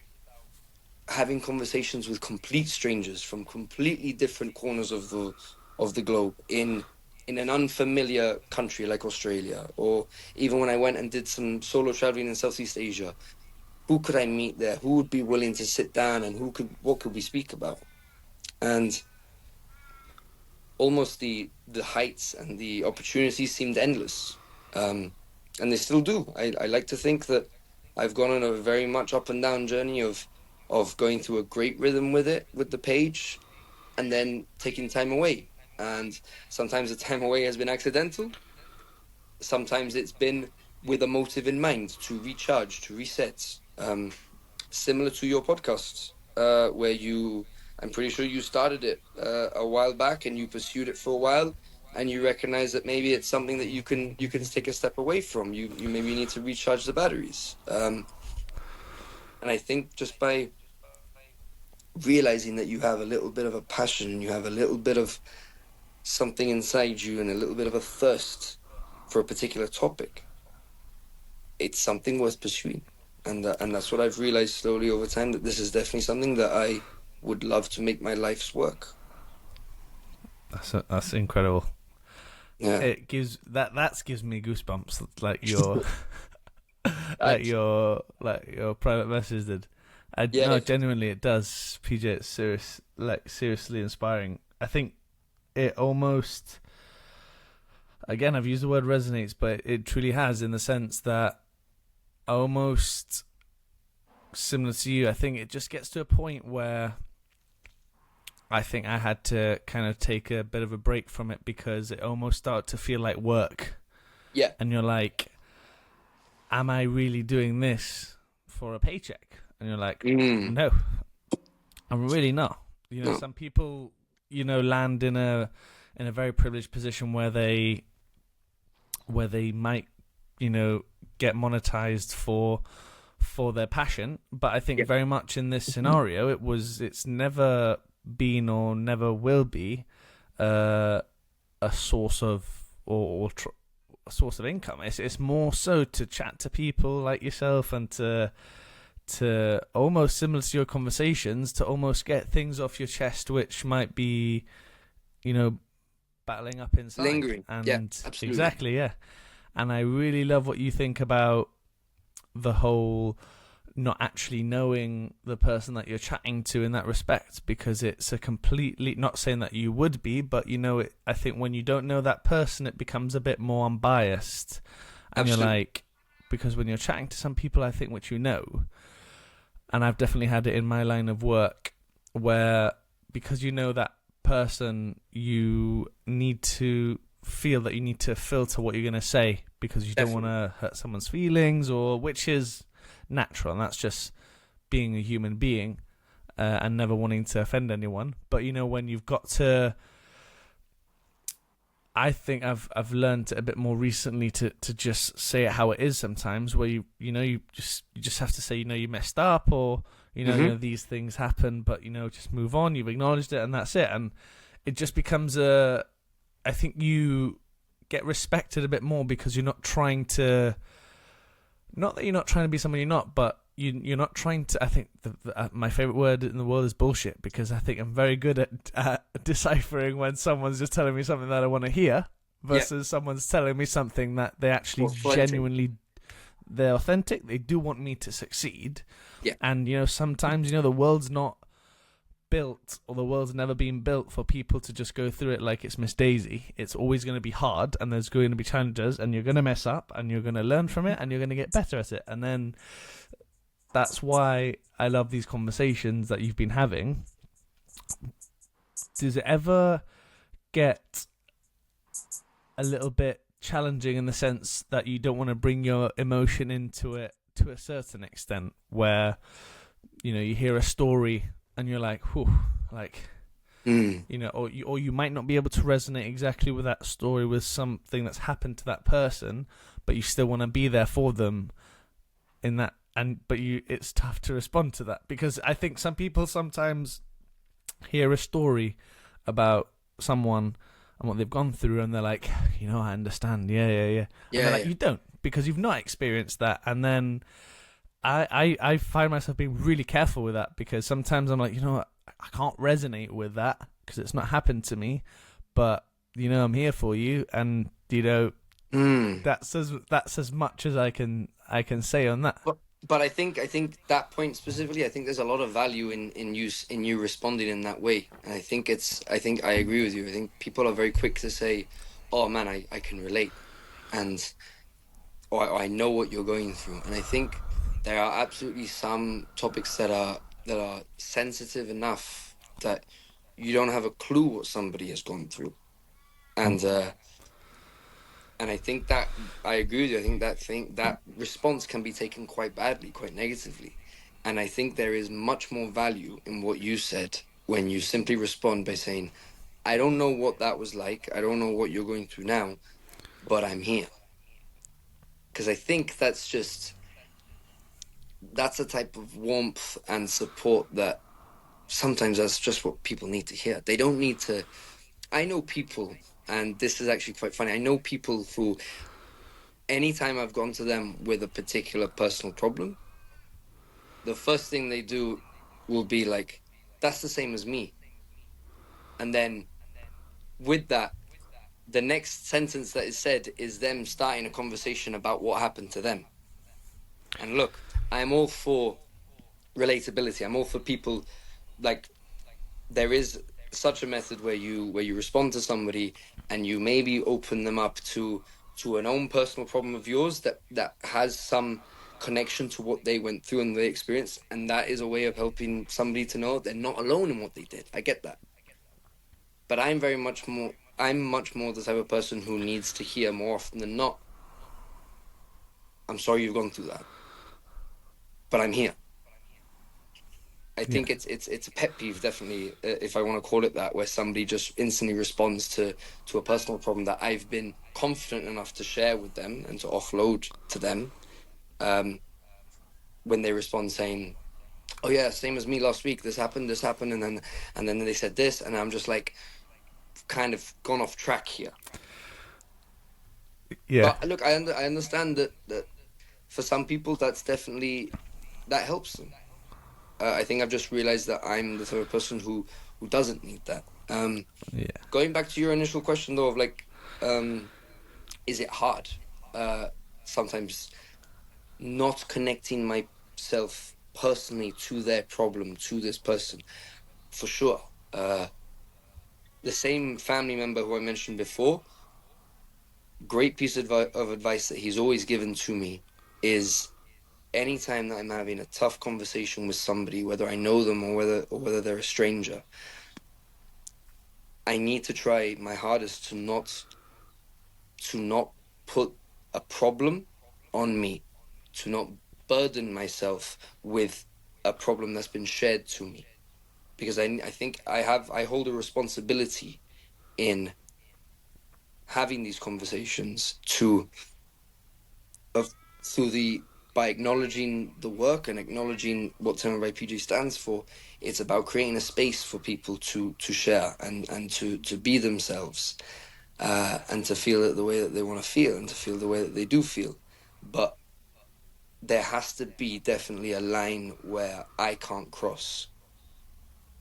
having conversations with complete strangers from completely different corners of the globe in an unfamiliar country like Australia, or even when I went and did some solo traveling in Southeast Asia. Who could I meet there? Who would be willing to sit down, and what could we speak about? And almost the heights and the opportunities seemed endless, and they still do. I like to think that I've gone on a very much up and down journey of going through a great rhythm with the page, and then taking time away. And sometimes the time away has been accidental. Sometimes it's been with a motive in mind, to recharge, to reset. Similar to your podcast, where I'm pretty sure you started it a while back, and you pursued it for a while, and you recognize that maybe it's something that you can take a step away from. You maybe need to recharge the batteries. And I think just by realizing that you have a little bit of a passion, you have a little bit of something inside you, and a little bit of a thirst for a particular topic, it's something worth pursuing. And that's what I've realized slowly over time, that this is definitely something that I would love to make my life's work. That's incredible. Yeah. It gives me goosebumps, like your your private message did. No, genuinely it does, PJ. It's seriously inspiring. I think it almost, again, I've used the word resonates, but it truly has, in the sense that almost similar to you. I think it just gets to a point where I think I had to kind of take a bit of a break from it, because it almost started to feel like work. Yeah. And you're like, am I really doing this for a paycheck? And you're like, no, I'm really not. Some people, land in a very privileged position where they might, get monetized for their passion. But I think very much in this scenario, it's never been or never will be a source of a source of income. It's more so to chat to people like yourself, and to almost, similar to your conversations, to almost get things off your chest which might be, battling up inside, lingering. And yeah, absolutely. Exactly, yeah. And I really love what you think about the whole not actually knowing the person that you're chatting to in that respect, because it's a completely, not saying that you would be, but I think when you don't know that person, it becomes a bit more unbiased. And Absolutely. You're like, because when you're chatting to some people, I think, which and I've definitely had it in my line of work, where because that person, you need to feel that you need to filter what you're going to say, because you don't want to hurt someone's feelings, or which is natural, and that's just being a human being, and never wanting to offend anyone. But when you've got to, I think I've learned a bit more recently to just say it how it is sometimes, where you just have to say you messed up, or these things happen, but just move on. You've acknowledged it, and that's it. And it just becomes I think you get respected a bit more, because you're not trying to, not that you're not trying to be someone you're not, but you're not trying to. I think my favorite word in the world is bullshit, because I think I'm very good at deciphering when someone's just telling me something that I want to hear, versus someone's telling me something that they actually genuinely, they're authentic. They do want me to succeed. Yeah. And sometimes the world's not built, or the world's never been built for people to just go through it like it's Miss Daisy. It's always going to be hard, and there's going to be challenges, and you're going to mess up, and you're going to learn from it, and you're going to get better at it. And then that's why I love these conversations that you've been having. Does it ever get a little bit challenging, in the sense that you don't want to bring your emotion into it to a certain extent, where you hear a story and you're like, whew, like, or you might not be able to resonate exactly with that story, with something that's happened to that person, but you still want to be there for them in that but it's tough to respond to that, because I think some people sometimes hear a story about someone and what they've gone through, and they're like, I understand, yeah, and they're Yeah, like, yeah. you don't, because you've not experienced that. And then I find myself being really careful with that, because sometimes I'm like, what, I can't resonate with that because it's not happened to me, but I'm here for you, and Mm. that's as much as I can say on that. But I think that point specifically, I think there's a lot of value in you responding in that way. And I think I agree with you. I think people are very quick to say, "Oh man, I can relate," and or I know what you're going through. And I think there are absolutely some topics that are sensitive enough that you don't have a clue what somebody has gone through. And I think that I agree with you. I think that response can be taken quite badly, quite negatively. And I think there is much more value in what you said when you simply respond by saying, "I don't know what that was like. I don't know what you're going through now, but I'm here." Because I think that's a type of warmth and support that sometimes that's just what people need to hear. They don't need to. I know people, and this is actually quite funny. I know people who, anytime I've gone to them with a particular personal problem, the first thing they do will be like, "That's the same as me." And then with that, the next sentence that is said is them starting a conversation about what happened to them. And look, I'm all for relatability. I'm all for people, like, there is such a method where you respond to somebody and you maybe open them up to an own personal problem of yours that has some connection to what they went through and they experienced, and that is a way of helping somebody to know they're not alone in what they did. I get that. But I'm much more the type of person who needs to hear more often than not, "I'm sorry you've gone through that, but I'm here." I Yeah. think it's a pet peeve, definitely, if I want to call it that, where somebody just instantly responds to a personal problem that I've been confident enough to share with them and to offload to them. Um, when they respond saying, "Oh yeah, same as me last week. This happened, and then they said this," and I'm just like, kind of gone off track here. Yeah. But look, I understand that for some people that's definitely that helps them. I think I've just realized that I'm the type of person who doesn't need that. Yeah. Going back to your initial question though of like, um, is it hard? Uh, Sometimes not connecting myself personally to their problem, to this person, for sure. The same family member who I mentioned before, great piece of advice that he's always given to me is, anytime that I'm having a tough conversation with somebody, whether I know them or whether they're a stranger, I need to try my hardest to not put a problem on me, to not burden myself with a problem that's been shared to me, because I think I hold a responsibility in having these conversations to of through the by acknowledging the work and acknowledging what Tema by PG stands for. It's about creating a space for people to share and to be themselves, and to feel it the way that they want to feel and to feel the way that they do feel. But there has to be definitely a line where I can't cross.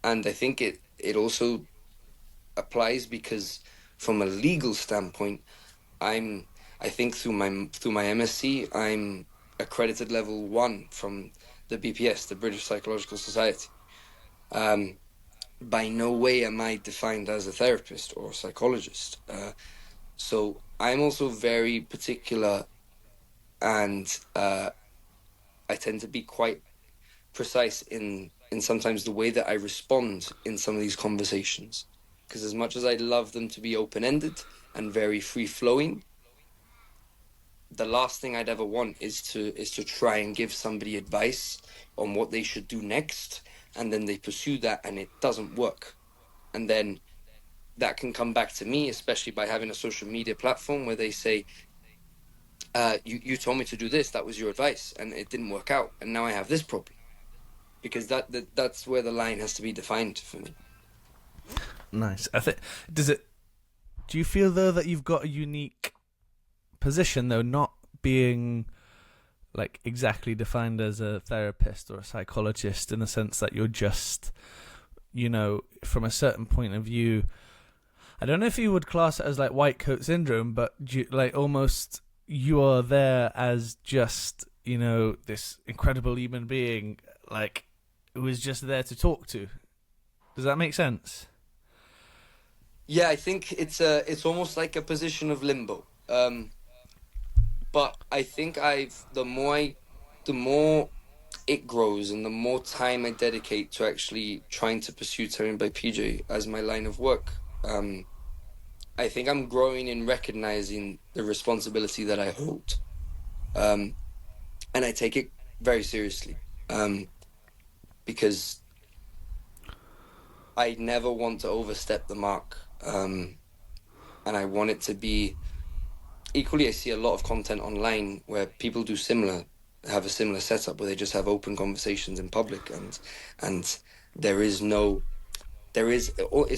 And I think it also applies because from a legal standpoint, I'm I think through my MSc, I'm accredited level 1 from the BPS, the British Psychological Society. Um, by no way am I defined as a therapist or a psychologist. So I'm also very particular, and I tend to be quite precise in sometimes the way that I respond in some of these conversations. Because as much as I'd love them to be open ended and very free flowing, the last thing I'd ever want is to try and give somebody advice on what they should do next, and then they pursue that and it doesn't work, and then that can come back to me, especially by having a social media platform where they say, you told me to do this. That was your advice, and it didn't work out, and now I have this problem. Because that's where the line has to be defined for me. Nice. I think. Do you feel though that you've got a unique position though, not being like exactly defined as a therapist or a psychologist, in the sense that you're just, from a certain point of view. I don't know if you would class it as like white coat syndrome, but almost you are there as just this incredible human being, like, who is just there to talk to. Does that make sense? Yeah, I think it's almost like a position of limbo. But I think the more it grows and the more time I dedicate to actually trying to pursue Terrain by PJ as my line of work, I think I'm growing in recognizing the responsibility that I hold. And I take it very seriously. Because I never want to overstep the mark. And I want it to be... Equally, I see a lot of content online where people have a similar setup where they just have open conversations in public, and it's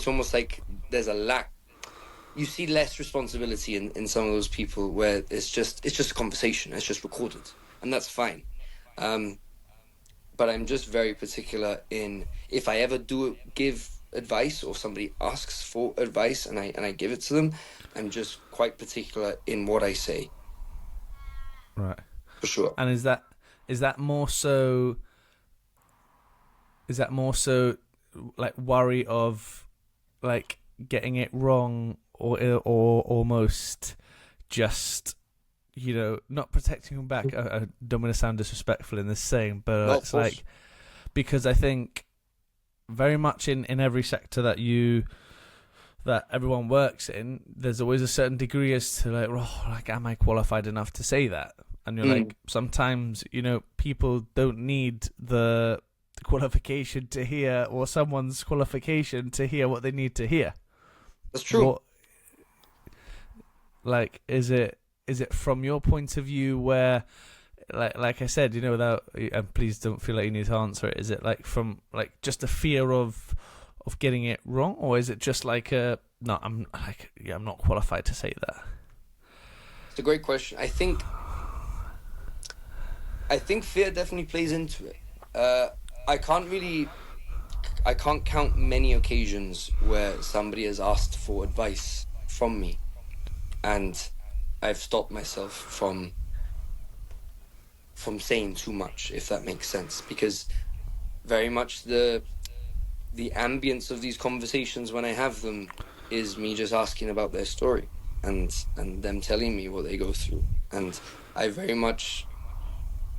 almost like there's a lack. You see less responsibility in some of those people where it's just a conversation, it's just recorded, and that's fine. But I'm just very particular in, if I ever do give advice or somebody asks for advice and I give it to them, I'm just quite particular in what I say. Right. For sure. And is that more so like worry of like getting it wrong, or almost just not protecting them back? I don't want to sound disrespectful in this saying, but No, it's like, because I think very much in every sector that everyone works in, there's always a certain degree as to like, am I qualified enough to say that? And you're like, sometimes people don't need the qualification to hear, or someone's qualification to hear what they need to hear. That's true. Is it from your point of view where, like I said, without, and please don't feel like you need to answer it, is it like from like just a fear of getting it wrong, or is it just like I'm not qualified to say that? It's a great question. I think fear definitely plays into it. I can't count many occasions where somebody has asked for advice from me, and I've stopped myself from saying too much, if that makes sense, because very much the ambience of these conversations when I have them is me just asking about their story and them telling me what they go through, and I very much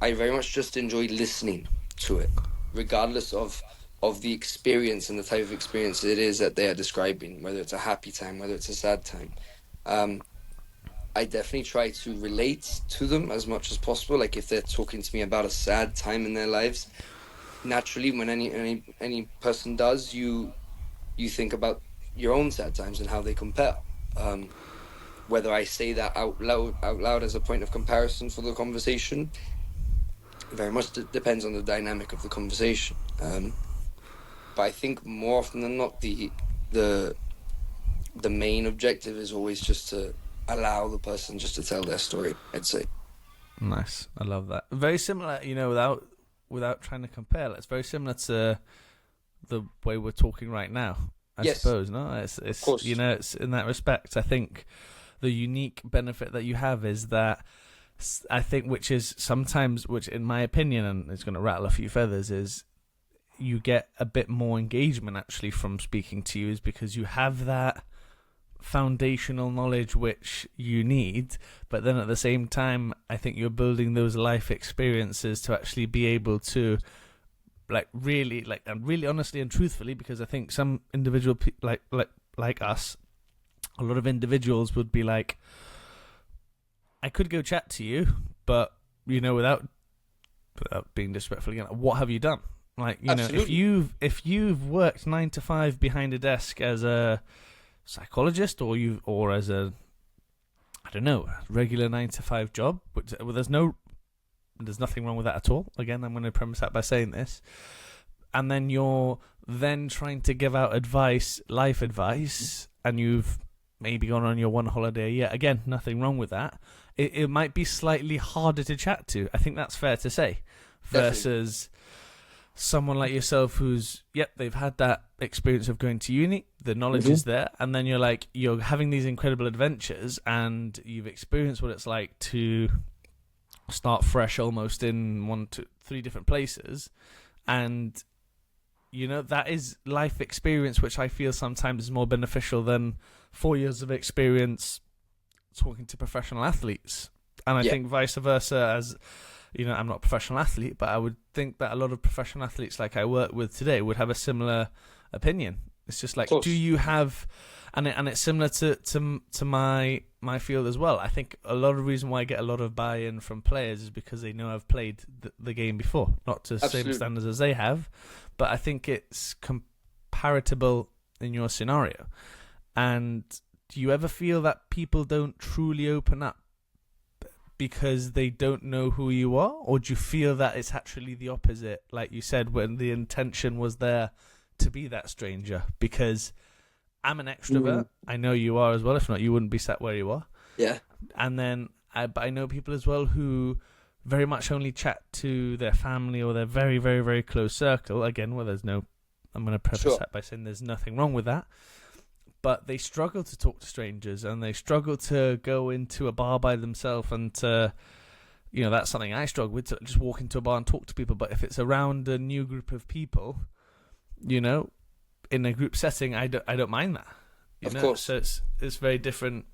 just enjoy listening to it, regardless of the experience and the type of experience it is that they are describing, whether it's a happy time, whether it's a sad time. I definitely try to relate to them as much as possible. Like if they're talking to me about a sad time in their lives, naturally, when any person does, you think about your own sad times and how they compare. Whether I say that out loud as a point of comparison for the conversation, very much depends on the dynamic of the conversation. But I think more often than not, the main objective is always just to allow the person just to tell their story, I'd say. Nice. I love that. Very similar, without trying to compare, it's very similar to the way we're talking right now, I suppose, no? It's of course. It's in that respect. I think the unique benefit that you have is that, I think, which in my opinion, and it's going to rattle a few feathers, is you get a bit more engagement actually from speaking to you, is because you have that foundational knowledge which you need, but then at the same time I think you're building those life experiences to actually be able to really honestly and truthfully, because I think some individual like us, a lot of individuals would be like, I could go chat to you, but without being disrespectful again, what have you done? If you've worked 9 to 5 behind a desk as a psychologist, or as a, I don't know, regular 9 to 5 job, which well, there's nothing wrong with that at all. Again, I'm going to premise that by saying this. And then you're then trying to give out advice, life advice, and you've maybe gone on your one holiday a year. Again, nothing wrong with that. It might be slightly harder to chat to. I think that's fair to say. Versus someone like yourself who's, they've had that experience of going to uni, the knowledge is there, and then you're having these incredible adventures, and you've experienced what it's like to start fresh almost in 1 to 3 different places. And that is life experience, which I feel sometimes is more beneficial than 4 years of experience talking to professional athletes. And I think vice versa, as I'm not a professional athlete, but I would think that a lot of professional athletes like I work with today would have a similar opinion. It's just like, do you have, and it's similar to my field as well. I think a lot of the reason why I get a lot of buy-in from players is because they know I've played the game before, not to the same standards as they have, but I think it's comparable in your scenario. And do you ever feel that people don't truly open up because they don't know who you are? Or do you feel that it's actually the opposite, like you said, when the intention was there to be that stranger? Because I'm an extrovert. I know you are as well. If not, you wouldn't be sat where you are. Yeah. And then I know people as well who very much only chat to their family or their very, very, very close circle. Again, well, I'm going to preface that by saying there's nothing wrong with that. But they struggle to talk to strangers, and they struggle to go into a bar by themselves, and to, that's something I struggle with, to just walk into a bar and talk to people. But if it's around a new group of people, in a group setting, I don't mind that. Of course. So it's very different.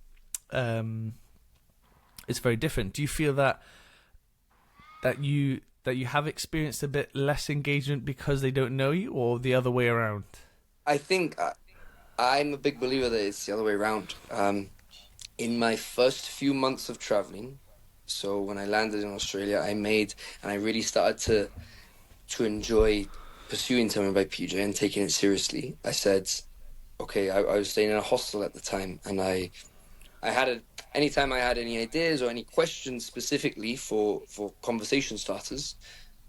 It's very different. Do you feel that you have experienced a bit less engagement because they don't know you, or the other way around? I think I'm a big believer that it's the other way around. In my first few months of traveling, so when I landed in Australia, I really started to enjoy pursuing Tell Me by PJ and taking it seriously. I said, okay, I was staying in a hostel at the time, and anytime I had any ideas or any questions specifically for conversation starters,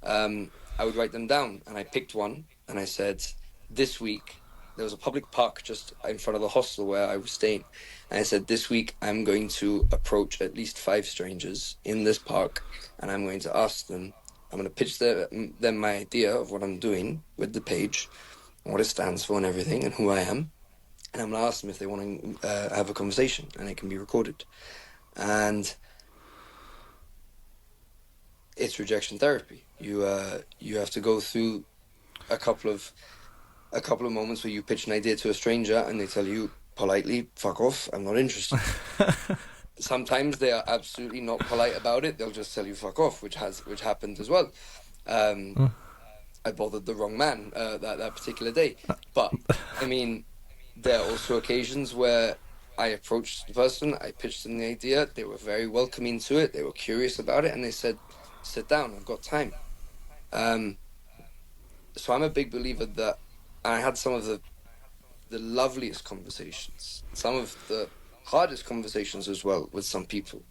I would write them down, and I picked one, and I said, this week, there was a public park just in front of the hostel where I was staying. And I said, this week I'm going to approach at least 5 strangers in this park, and I'm going to ask them, I'm going to pitch them my idea of what I'm doing with the page, and what it stands for and everything, and who I am. And I'm going to ask them if they want to have a conversation, and it can be recorded. And it's rejection therapy. You have to go through a couple of moments where you pitch an idea to a stranger and they tell you politely, fuck off, I'm not interested. Sometimes they are absolutely not polite about it. They'll just tell you fuck off, which happened as well. I bothered the wrong man that particular day. But, I mean, there are also occasions where I approached the person, I pitched them the idea, they were very welcoming to it, they were curious about it, and they said, sit down, I've got time. So I'm a big believer that I had some of the loveliest conversations, some of the hardest conversations as well with some people.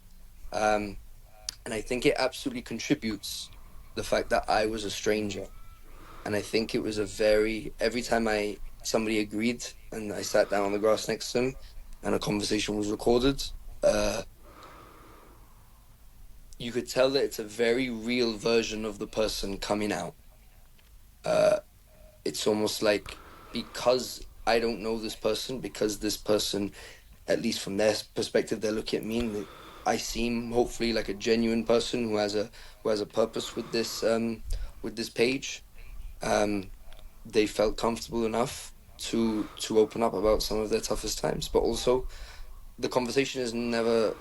And I think it absolutely contributes the fact that I was a stranger. And I think it was every time somebody agreed and I sat down on the grass next to them and a conversation was recorded, you could tell that it's a very real version of the person coming out. It's almost like, because I don't know this person, because this person, at least from their perspective, they're looking at me and I seem hopefully like a genuine person who has a purpose with this page. They felt comfortable enough to open up about some of their toughest times, but also the conversation is never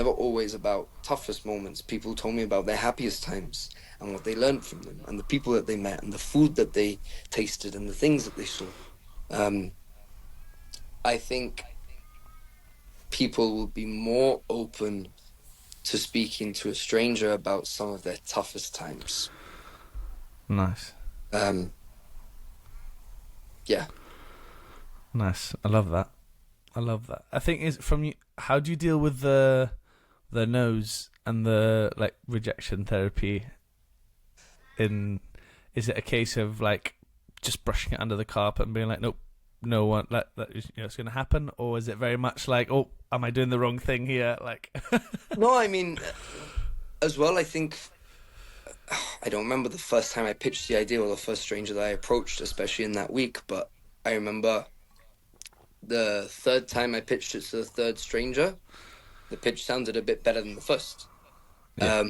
always about toughest moments. People told me about their happiest times and what they learned from them and the people that they met and the food that they tasted and the things that they saw. I think people will be more open to speaking to a stranger about some of their toughest times. Nice. Yeah. Nice. I love that. I think is from you. How do you deal with the the nose and the like rejection therapy in, is it a case of like just brushing it under the carpet and being like, nope, no one, that is, it's going to happen, or is it very much like, oh, am I doing the wrong thing here? Like, No, I mean, as well, I think I don't remember the first time I pitched the idea or the first stranger that I approached, especially in that week, but I remember the third time I pitched it to the third stranger, the pitch sounded a bit better than the first. Yeah.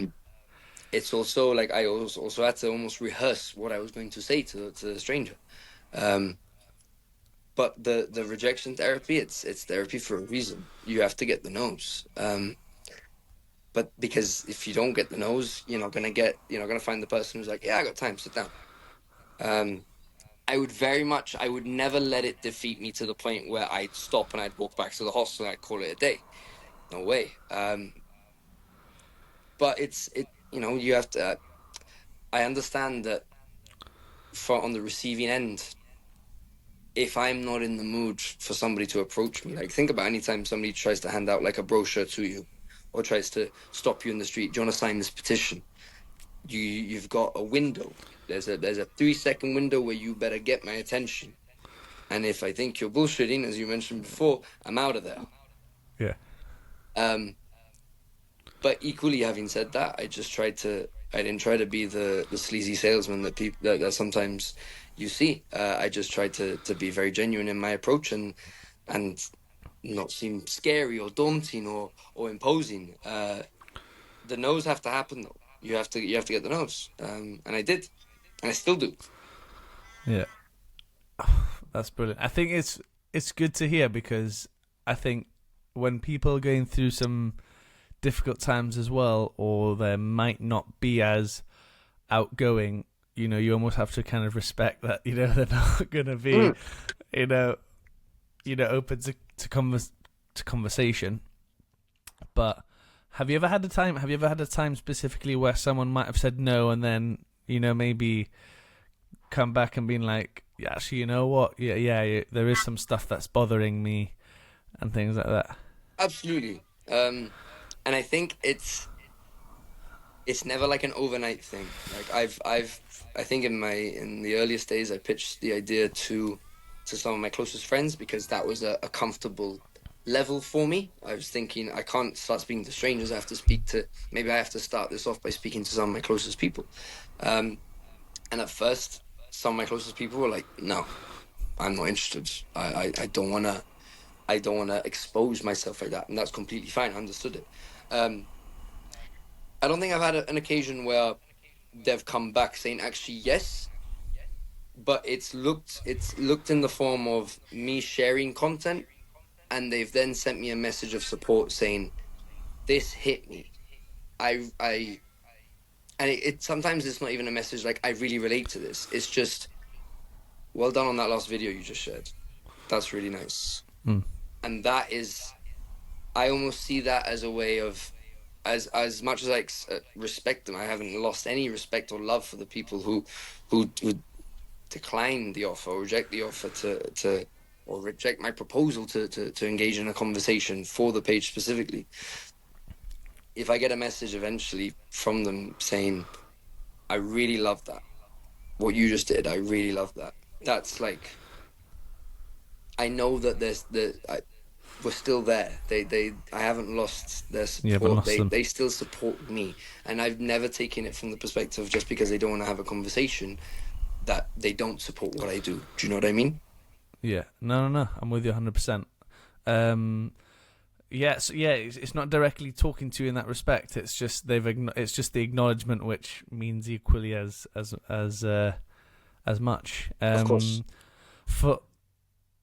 It's also like I also had to almost rehearse what I was going to say to the stranger. But the rejection therapy, it's therapy for a reason. You have to get the no's. But because if you don't get the no's, you're not gonna find the person who's like, yeah, I got time, sit down. I would never let it defeat me to the point where I'd stop and I'd walk back to the hostel and I'd call it a day. No way. But you have to. I understand that on the receiving end, if I'm not in the mood for somebody to approach me, like think about any time somebody tries to hand out like a brochure to you, or tries to stop you in the street. Do you want to sign this petition? You've got a window. There's a 3-second window where you better get my attention. And if I think you're bullshitting, as you mentioned before, I'm out of there. Yeah. But equally, having said that, I didn't try to be the sleazy salesman that sometimes you see. I just tried to be very genuine in my approach and not seem scary or daunting or imposing. The no's have to happen though. You have to get the no's, and I did, and I still do. Yeah, that's brilliant. I think it's good to hear, because I think when people are going through some difficult times as well, or they might not be as outgoing, you almost have to kind of respect that, they're not going to be, open to conversation. But have you ever had a time specifically where someone might have said no, and then, maybe come back and been like, yeah, actually, you know what? Yeah, there is some stuff that's bothering me and things like that. Absolutely. And I think it's never like an overnight thing. Like I think in the earliest days, I pitched the idea to some of my closest friends because that was a comfortable level for me. I was thinking, I can't start speaking to strangers. I have to start this off by speaking to some of my closest people. And at first, some of my closest people were like, no, I'm not interested. I don't want to expose myself like that. And that's completely fine. I understood it. I don't think I've had an occasion where they've come back saying actually yes, but it's looked in the form of me sharing content, and they've then sent me a message of support saying, this hit me. Sometimes it's not even a message like I really relate to this. It's just, well done on that last video you just shared. That's really nice. And that is, I almost see that as a way of, as much as I respect them, I haven't lost any respect or love for the people who decline the offer or reject the offer or reject my proposal to engage in a conversation for the page specifically. If I get a message eventually from them saying, I really love that, what you just did, I really love that. That's like, I know that we're still there. I haven't lost their support. They still support me, and I've never taken it from the perspective just because they don't want to have a conversation that they don't support what I do. Do you know what I mean? Yeah, no, I'm with you 100%. It's not directly talking to you in that respect. It's just it's just the acknowledgement, which means equally as much. Of course.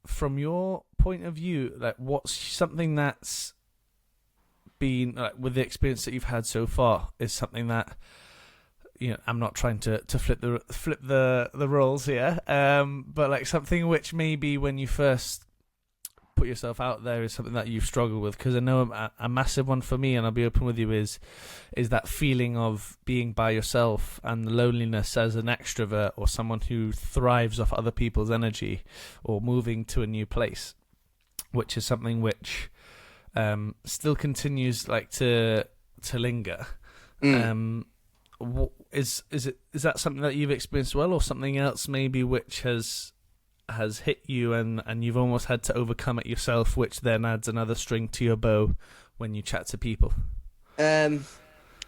From your point of view, like, what's something that's been, like, with the experience that you've had so far, is something that, I'm not trying to flip the roles here, but like something which maybe when you first put yourself out there is something that you've struggled with? Because I know a massive one for me, and I'll be open with you, is that feeling of being by yourself and the loneliness as an extrovert or someone who thrives off other people's energy, or moving to a new place, which is something which still continues like to linger. Mm. Is that something that you've experienced well, or something else maybe which has hit you and you've almost had to overcome it yourself, which then adds another string to your bow when you chat to people? Um,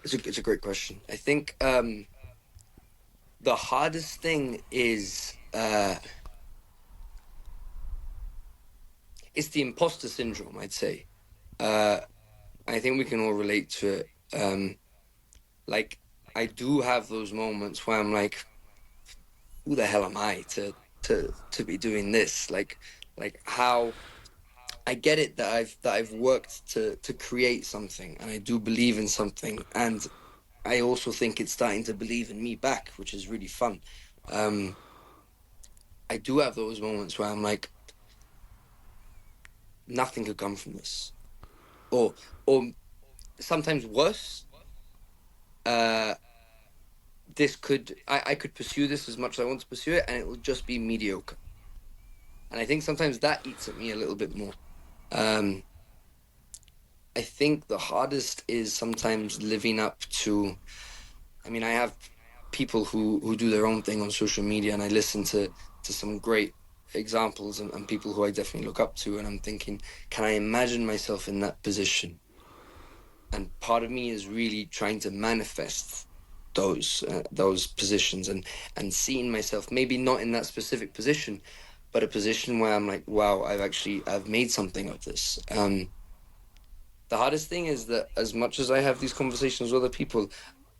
it's a great question. I think the hardest thing is it's the imposter syndrome, I'd say. Uh, I think we can all relate to it. Like I do have those moments where I'm like, who the hell am I to be doing this? Like how I get it that I've worked to create something, and I do believe in something, and I also think it's starting to believe in me back, which is really fun. Um, I do have those moments where I'm like, nothing could come from this, or sometimes worse. Uh, I could pursue this as much as I want to pursue it, and it will just be mediocre. And I think sometimes that eats at me a little bit more. Um, I think the hardest is sometimes living up to. I mean, I have people who do their own thing on social media, and I listen to some great examples and people who I definitely look up to, and I'm thinking, can I imagine myself in that position? And part of me is really trying to manifest those positions and seeing myself maybe not in that specific position, but a position where I'm like, wow, I've made something of this. The hardest thing is that as much as I have these conversations with other people,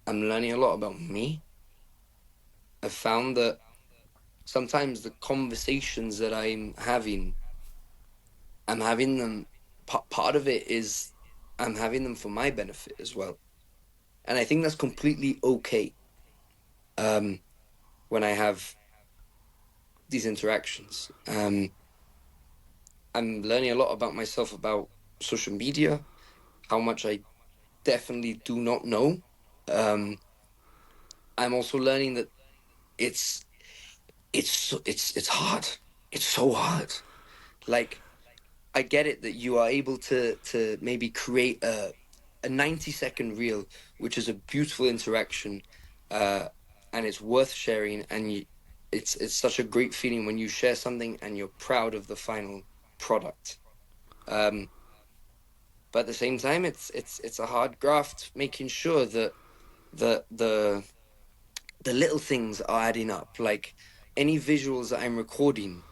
I'm learning a lot about me. I've found that sometimes the conversations that I'm having them. Part of it is I'm having them for my benefit as well, and I think that's completely okay. Um, when I have these interactions, I'm learning a lot about myself, about social media, how much I definitely do not know. Um, I'm also learning that it's it's hard. It's so hard. Like I get it that you are able to maybe create a 90-second reel, which is a beautiful interaction, uh, and it's worth sharing. And it's such a great feeling when you share something and you're proud of the final product. Um, but at the same time, it's a hard graft making sure that the the little things are adding up. Like any visuals that I'm recording,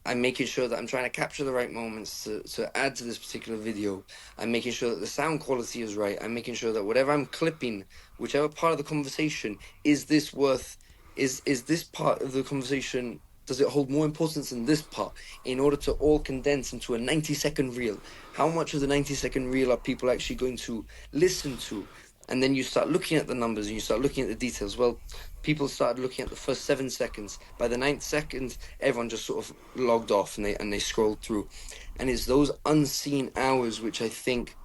I'm making sure that I'm trying to capture the right moments to add to this particular video. I'm making sure that the sound quality is right. I'm making sure that whatever I'm clipping, whichever part of the conversation, is this worth, is this part of the conversation, does it hold more importance than this part in order to all condense into a 90-second reel? How much of the 90-second reel are people actually going to listen to? And then you start looking at the numbers and you start looking at the details. Well, people started looking at the first 7 seconds. By the ninth second, everyone just sort of logged off and they scrolled through. And it's those unseen hours which I think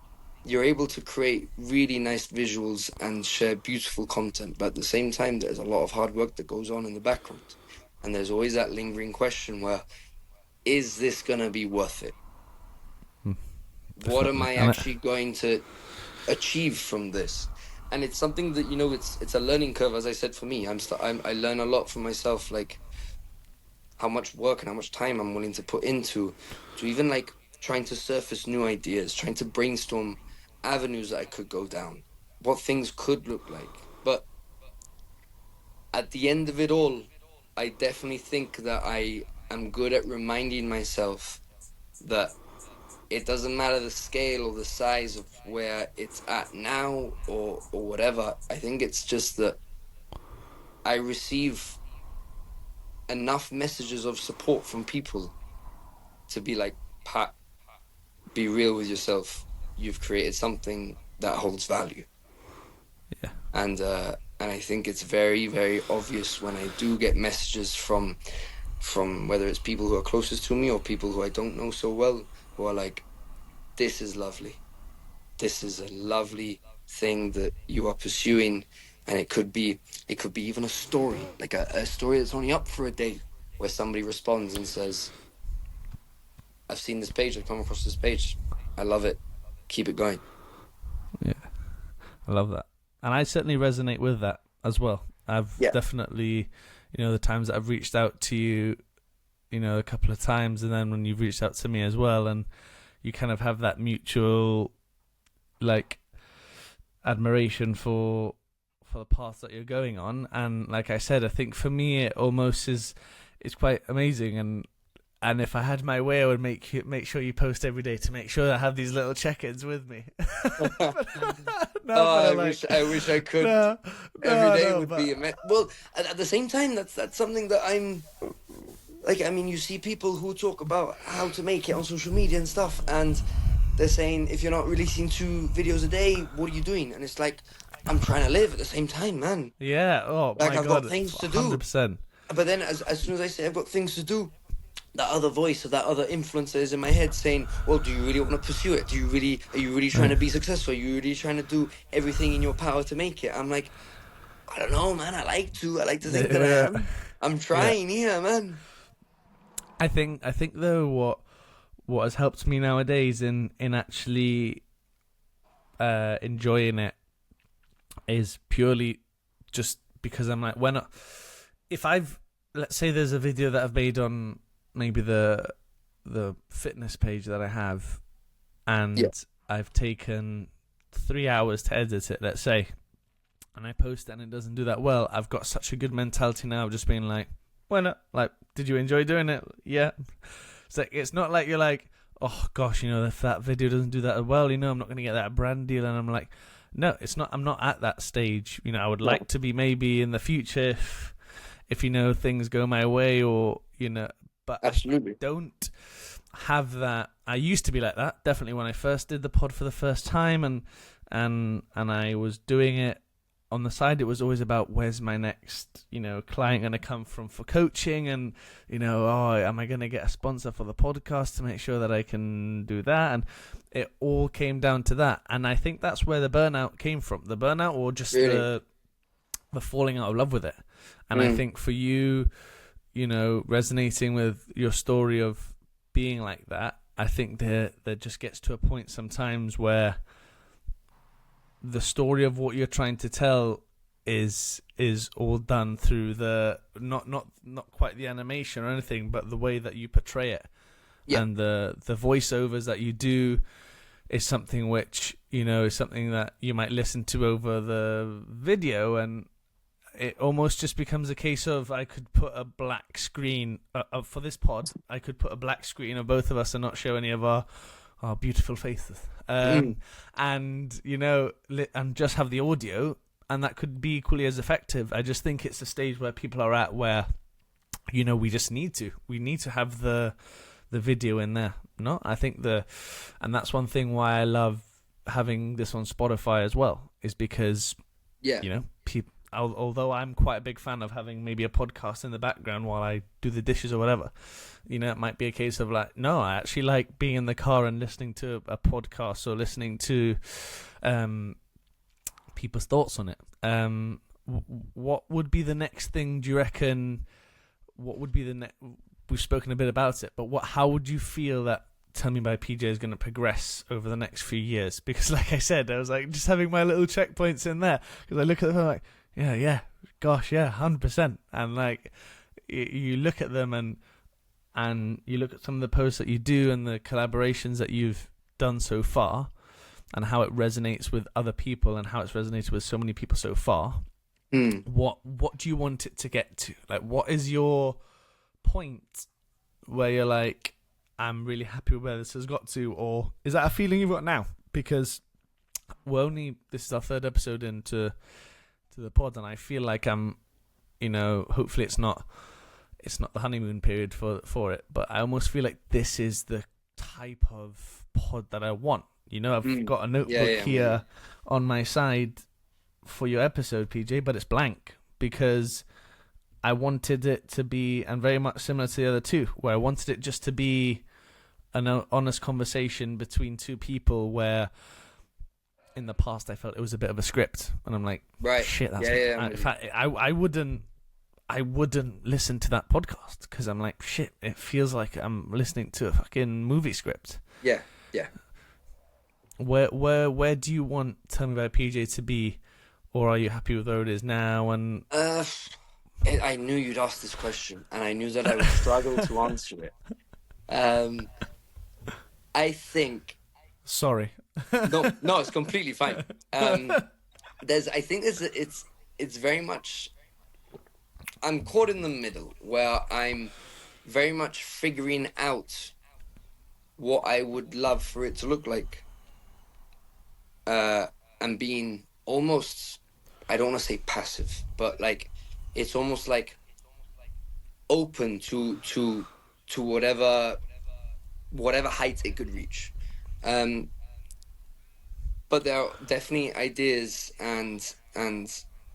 you're able to create really nice visuals and share beautiful content. But at the same time, there's a lot of hard work that goes on in the background. And there's always that lingering question where, is this going to be worth it? What am Definitely. I actually going to achieve from this? And it's something that, it's a learning curve, as I said. For me, I learn a lot from myself, like how much work and how much time I'm willing to put into to even like trying to surface new ideas, trying to brainstorm avenues that I could go down, what things could look like. But at the end of it all, I definitely think that I am good at reminding myself that it doesn't matter the scale or the size of where it's at now or whatever. I think it's just that I receive enough messages of support from people to be like, Pat, be real with yourself. You've created something that holds value. Yeah. And I think it's very, very obvious when I do get messages from whether it's people who are closest to me or people who I don't know so well, who are like, this is lovely. This is a lovely thing that you are pursuing. And it could be even a story, like a story that's only up for a day, where somebody responds and says, I've seen this page, I've come across this page, I love it. keep it going. Yeah, I love that, and I certainly resonate with that as well. I've definitely, the times that I've reached out to you, a couple of times, and then when you've reached out to me as well, and you kind of have that mutual, like, admiration for the path that you're going on. And like I said, I think for me it almost it's quite amazing, and if I had my way, I would make sure you post every day to make sure that I have these little check-ins with me. I wish I could. Every day would be well. At the same time, that's something that I'm like. I mean, you see people who talk about how to make it on social media and stuff, and they're saying if you're not releasing 2 videos a day, what are you doing? And it's like, I'm trying to live at the same time, man. Yeah. Oh, like my I've God, got things to do. 100%. But then, as soon as I say I've got things to do, that other voice or that other influencer is in my head saying, well, do you really want to pursue it? Are you really trying to be successful? Are you really trying to do everything in your power to make it? I'm like, I don't know, man. I like to think that I am. I'm trying here, man. I think though what has helped me nowadays in actually enjoying it is purely just because I'm like, let's say there's a video that I've made on maybe the fitness page that I have, and I've taken 3 hours to edit it, let's say, and I post it and it doesn't do that well. I've got such a good mentality now of just being like, why not? Like, did you enjoy doing it? Yeah. It's not like you're like, oh gosh, if that video doesn't do that well, I'm not going to get that brand deal. And I'm like, no, it's not. I'm not at that stage. I would like to be maybe in the future if things go my way, or but absolutely. I don't have that. I used to be like that, definitely, when I first did the pod for the first time, and I was doing it on the side. It was always about, where's my next client going to come from for coaching, and am I going to get a sponsor for the podcast to make sure that I can do that? And it all came down to that, and I think that's where the burnout came from. The burnout, or just the falling out of love with it. And I think for you, resonating with your story of being like that, I think there just gets to a point sometimes where the story of what you're trying to tell is all done through the not quite the animation or anything, but the way that you portray it. And the voiceovers that you do is something which is something that you might listen to over the video, and it almost just becomes a case of, I could put a black screen for this pod. I could put a black screen of both of us and not show any of our beautiful faces, and and just have the audio, and that could be equally as effective. I just think it's a stage where people are at where we just need to have the video in there. I think and that's one thing why I love having this on Spotify as well, is because people, although I'm quite a big fan of having maybe a podcast in the background while I do the dishes or whatever, it might be a case of like, no, I actually like being in the car and listening to a podcast, or listening to people's thoughts on it. What would be the next thing, do you reckon? What would be the next? We've spoken a bit about it, but how would you feel that Tell Me by PJ is going to progress over the next few years? Because like I said, I was like just having my little checkpoints in there, because I look at them and I'm like, yeah, gosh, yeah, 100%. And like, you look at them and you look at some of the posts that you do and the collaborations that you've done so far, and how it resonates with other people, and how it's resonated with so many people so far. What do you want it to get to? Like, what is your point where you're like, I'm really happy with where this has got to? Or is that a feeling you've got now? Because this is our 3rd episode into the pod, and I feel like I'm, hopefully it's not the honeymoon period for it, but I almost feel like this is the type of pod that I want. I've got a notebook here on my side for your episode, PJ, but it's blank, because I wanted it to be, and very much similar to the other two, where I wanted it just to be an honest conversation between two people, where in the past I felt it was a bit of a script, and I'm like, right, shit, that's in fact, I wouldn't listen to that podcast, because I'm like, shit, it feels like I'm listening to a fucking movie script. Yeah. where do you want Tell Me About PJ to be, or are you happy with where it is now? And I knew you'd ask this question, and I knew that I would struggle to answer it. I think sorry. no, it's completely fine. I think it's very much. I'm caught in the middle where I'm very much figuring out what I would love for it to look like, and being almost, I don't want to say passive, but like it's almost like open to whatever height it could reach. But there are definitely ideas and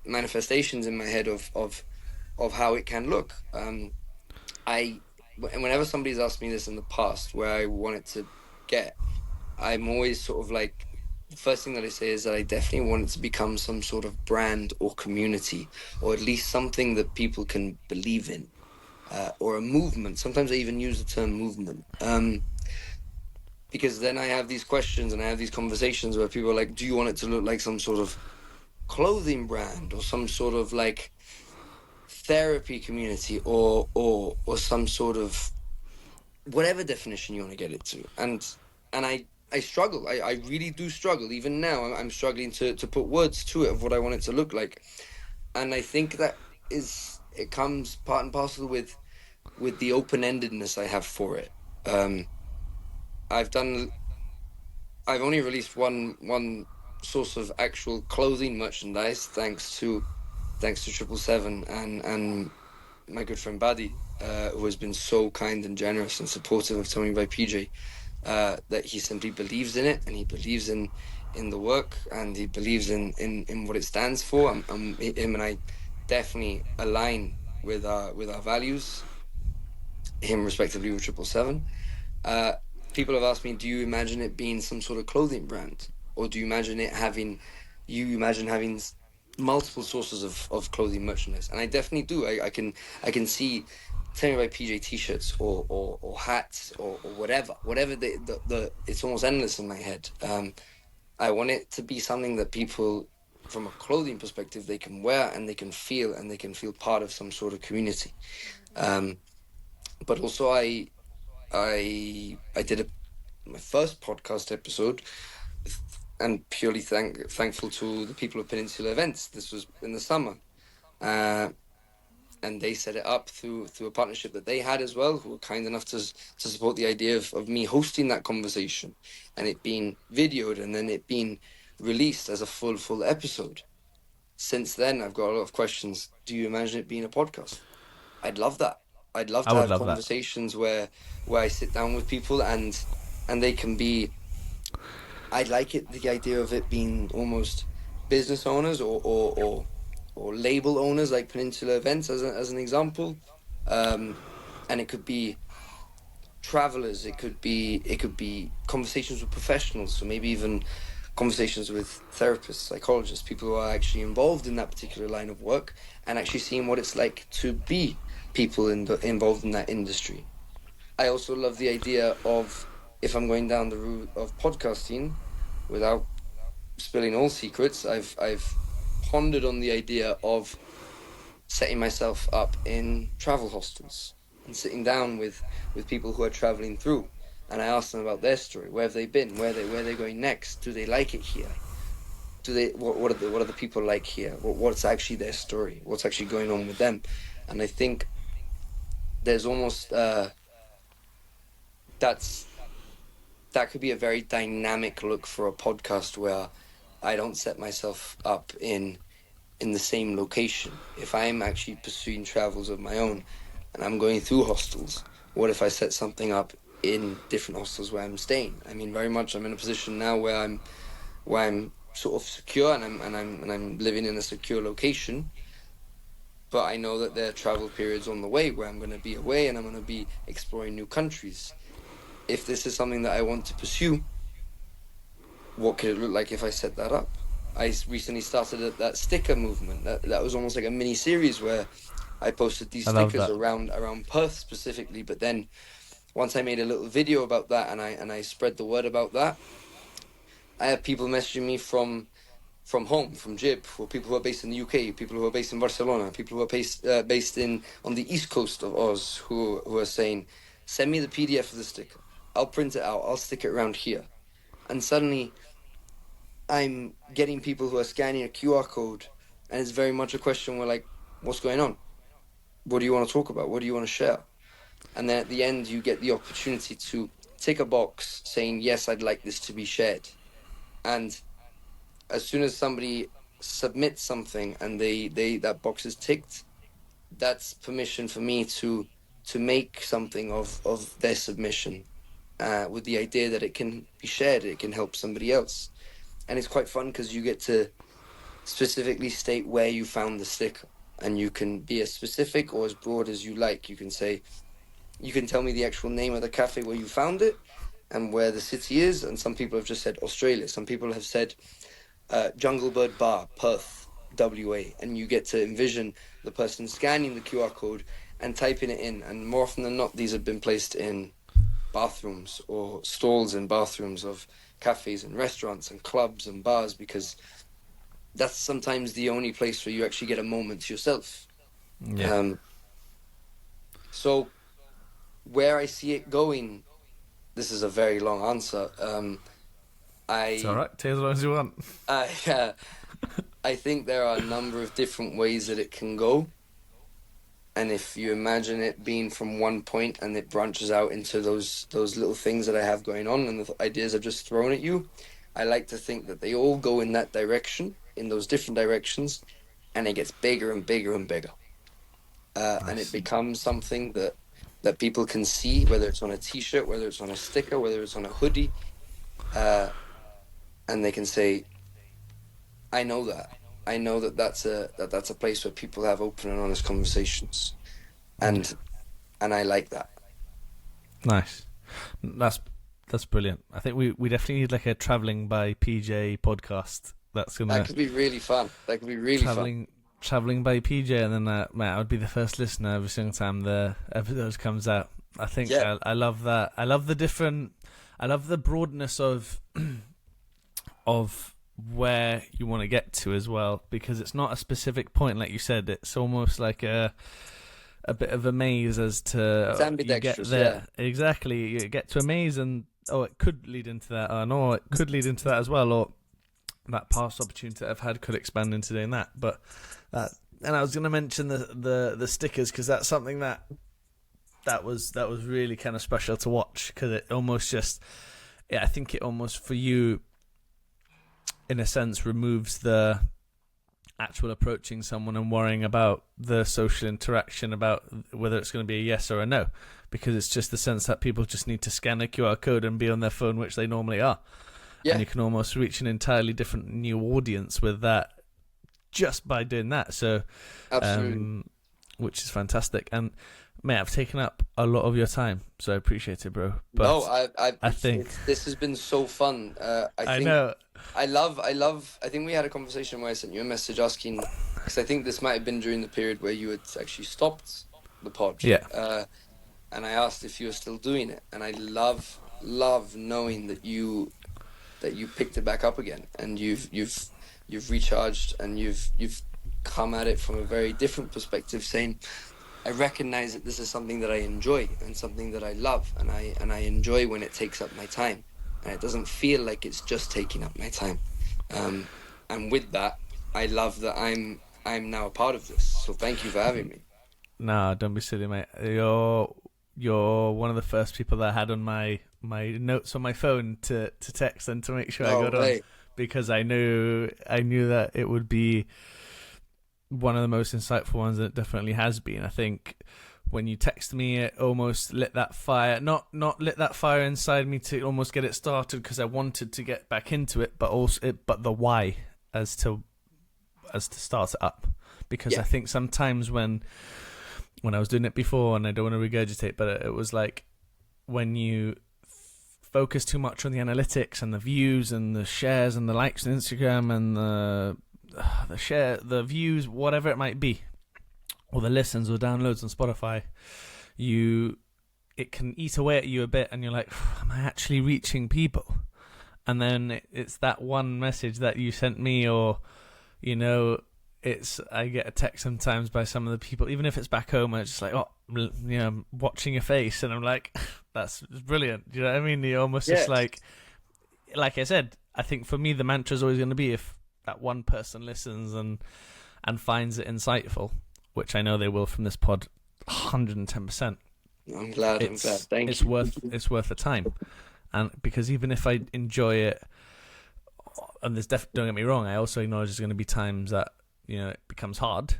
manifestations in my head of how it can look. Whenever somebody's asked me this in the past, where I want it to get, I'm always sort of like, the first thing that I say is that I definitely want it to become some sort of brand or community, or at least something that people can believe in, or a movement. Sometimes I even use the term movement. Because then I have these questions and I have these conversations where people are like, do you want it to look like some sort of clothing brand or some sort of like therapy community or some sort of whatever definition you want to get it to? And I struggle. I really do struggle. Even now, I'm struggling to put words to it of what I want it to look like. And I think it comes part and parcel with the open-endedness I have for it. I've only released one source of actual clothing merchandise, thanks to 777 and my good friend Buddy, who has been so kind and generous and supportive of Tell Me by PJ, that he simply believes in it, and he believes in the work, and he believes in what it stands for. Him and I definitely align with our values. Him respectively with 777. People have asked me, do you imagine it being some sort of clothing brand, or do you imagine having multiple sources of clothing merchandise? And I definitely do. I can see Tell Me by PJ t-shirts or hats or whatever the it's almost endless in my head. I want it to be something that people, from a clothing perspective, they can wear and they can feel part of some sort of community. But also I did my first podcast episode, and purely thankful to the people of Peninsula Events. This was in the summer, and they set it up through a partnership that they had as well, who were kind enough to support the idea of me hosting that conversation, and it being videoed and then it being released as a full episode. Since then, I've got a lot of questions. Do you imagine it being a podcast? I'd love that. I'd love to have conversations where I sit down with people and they can be. I'd like the idea of it being almost business owners or label owners, like Peninsula Events as an example, and it could be travelers. It could be conversations with professionals. So maybe even conversations with therapists, psychologists, people who are actually involved in that particular line of work, and actually seeing what it's like to be people involved in that industry. I also love the idea of, if I'm going down the route of podcasting, without spilling all secrets, I've pondered on the idea of setting myself up in travel hostels and sitting down with people who are traveling through, and I ask them about their story. Where have they been? Where are they going next? Do they like it here? What are the people like here? What's actually their story? What's actually going on with them? And I think there's almost that could be a very dynamic look for a podcast, where I don't set myself up in the same location. If I'm actually pursuing travels of my own and I'm going through hostels, what if I set something up in different hostels where I'm staying? I mean, very much I'm in a position now where I'm sort of secure and I'm living in a secure location. But I know that there are travel periods on the way where I'm going to be away and I'm going to be exploring new countries. If this is something that I want to pursue, what could it look like if I set that up? I recently started that sticker movement. That was almost like a mini series where I posted these stickers around Perth specifically. But then once I made a little video about that and I spread the word about that, I have people messaging me from home, from Jib, for people who are based in the UK, people who are based in Barcelona, people who are based in on the east coast of Oz, who are saying, "Send me the PDF of the sticker. I'll print it out. I'll stick it around here." And suddenly, I'm getting people who are scanning a QR code, and it's very much a question where like, "What's going on? What do you want to talk about? What do you want to share?" And then at the end, you get the opportunity to tick a box saying, "Yes, I'd like this to be shared." And as soon as somebody submits something and they that box is ticked, that's permission for me to make something of their submission, with the idea that it can be shared, it can help somebody else. And it's quite fun because you get to specifically state where you found the sticker, and you can be as specific or as broad as you like. You can say, you can tell me the actual name of the cafe where you found it and where the city is. And some people have just said Australia. Some people have said Jungle Bird Bar, Perth, WA, and you get to envision the person scanning the QR code and typing it in. And more often than not, these have been placed in bathrooms or stalls in bathrooms of cafes and restaurants and clubs and bars, because that's sometimes the only place where you actually get a moment to yourself. Yeah. So where I see it going, this is a very long answer. It's all right. Take as long as you want. I think there are a number of different ways that it can go. And if you imagine it being from one point and it branches out into those little things that I have going on and the ideas I've just thrown at you, I like to think that they all go in that direction, in those different directions, and it gets bigger and bigger and bigger. Nice. And it becomes something that people can see, whether it's on a T-shirt, whether it's on a sticker, whether it's on a hoodie, and they can say, "I know that. I know that that's a place where people have open and honest conversations," and I like that. Nice. That's brilliant. I think we definitely need like a traveling by PJ podcast. That could be really fun. That could be really fun. Traveling by PJ, and then mate, I would be the first listener every single time the episode comes out. I think I love that. I love the broadness of where you want to get to as well, because it's not a specific point, like you said. It's almost like a bit of a maze as to it's ambidextrous, you get there. Yeah. Exactly, you get to a maze, and it could lead into that, or no, it could lead into that as well, or that past opportunity that I've had could expand into doing that. But and I was going to mention the stickers, because that's something that was really kind of special to watch, because it almost just, I think it almost for you, in a sense, removes the actual approaching someone and worrying about the social interaction, about whether it's going to be a yes or a no, because it's just the sense that people just need to scan a QR code and be on their phone, which they normally are. Yeah. And you can almost reach an entirely different new audience with that, just by doing that. So, absolutely, which is fantastic. And mate, I've taken up a lot of your time, so I appreciate it, bro. But no, I think this has been so fun. I know. I love. I think we had a conversation where I sent you a message asking, because I think this might have been during the period where you had actually stopped the pod. Yeah. And I asked if you were still doing it, and I love knowing that you picked it back up again, and you've recharged, and you've come at it from a very different perspective, saying, I recognize that this is something that I enjoy and something that I love, and I enjoy when it takes up my time, and it doesn't feel like it's just taking up my time. And with that, I love that I'm now a part of this. So thank you for having me. No, don't be silly, mate. You're one of the first people that I had on my notes on my phone to text and to make sure I got on, because I knew that it would be one of the most insightful ones, and it definitely has been. I think when you text me, it almost lit that fire, not lit that fire inside me to almost get it started, because I wanted to get back into it, but also but the why as to start it up, because I think sometimes when I was doing it before, and I don't want to regurgitate, but it was like when you focus too much on the analytics and the views and the shares and the likes on Instagram and the views, whatever it might be, or the listens or downloads on Spotify, it can eat away at you a bit, and you're like, am I actually reaching people? and then it's that one message that you sent me, or you know, I get a text sometimes by some of the people, even if it's back home, and it's just like, oh, you know, I'm watching your face, and I'm like, that's brilliant. Do you know what I mean? You're almost just like I said, I think for me the mantra is always going to be, if that one person listens and finds it insightful, which I know they will from this pod, 110%. I'm glad. Thank you. It's worth the time, and because even if I enjoy it, and there's definitely, don't get me wrong, I also acknowledge there's going to be times that, you know, it becomes hard,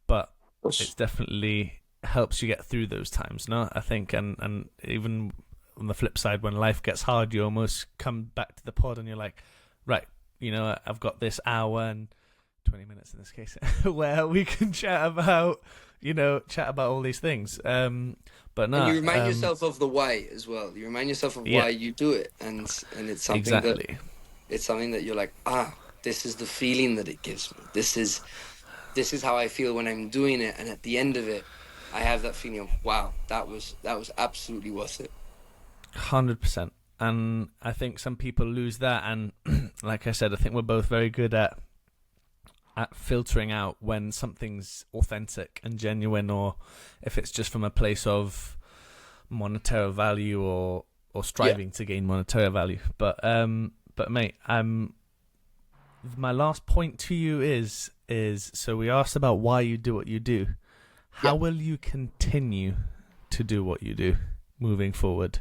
but it definitely helps you get through those times. No, I think, and even on the flip side, when life gets hard, you almost come back to the pod and you're like, right, you know, I've got this hour and 20 minutes in this case where we can chat about all these things. But no, and you remind yourself of the why as well. You remind yourself of why you do it, and it's something it's something that you're like, this is the feeling that it gives me. This is how I feel when I'm doing it, and at the end of it, I have that feeling of, wow, that was absolutely worth it. 100%. And I think some people lose that, and like I said, I think we're both very good at filtering out when something's authentic and genuine, or if it's just from a place of monetary value or striving to gain monetary value. But mate, my last point to you is so we asked about why you do what you do. How will you continue to do what you do moving forward?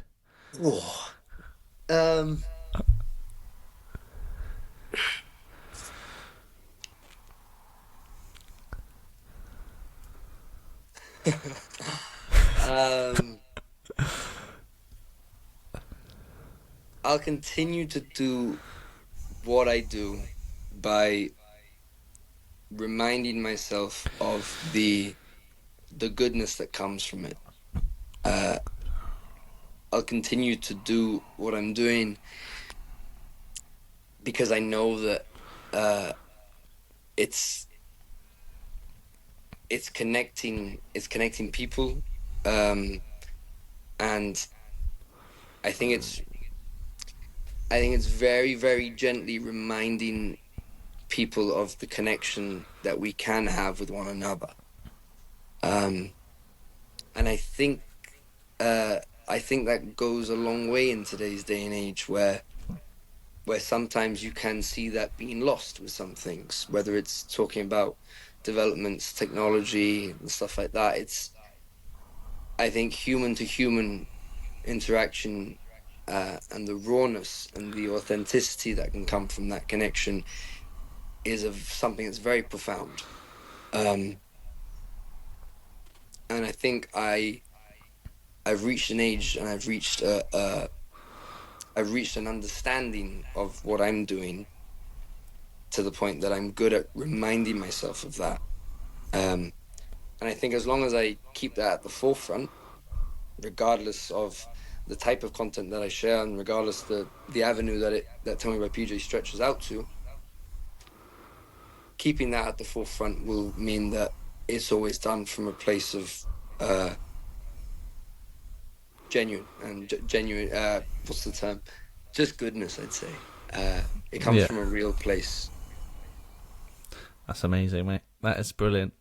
I'll continue to do what I do by reminding myself of the goodness that comes from it. I'll continue to do what I'm doing because I know that it's connecting people, and I think it's very, very gently reminding people of the connection that we can have with one another. And I think that goes a long way in today's day and age, where sometimes you can see that being lost with some things, whether it's talking about developments, technology, and stuff like that. I think human to human interaction, and the rawness and the authenticity that can come from that connection is of something that's very profound. And I think I've reached an age, and I've reached an understanding of what I'm doing, to the point that I'm good at reminding myself of that. And I think as long as I keep that at the forefront, regardless of the type of content that I share, and regardless the avenue that Tell Me by PJ stretches out to, keeping that at the forefront will mean that it's always done from a place of genuine, what's the term? Just goodness, I'd say. It comes from a real place. That's amazing, mate. That is brilliant.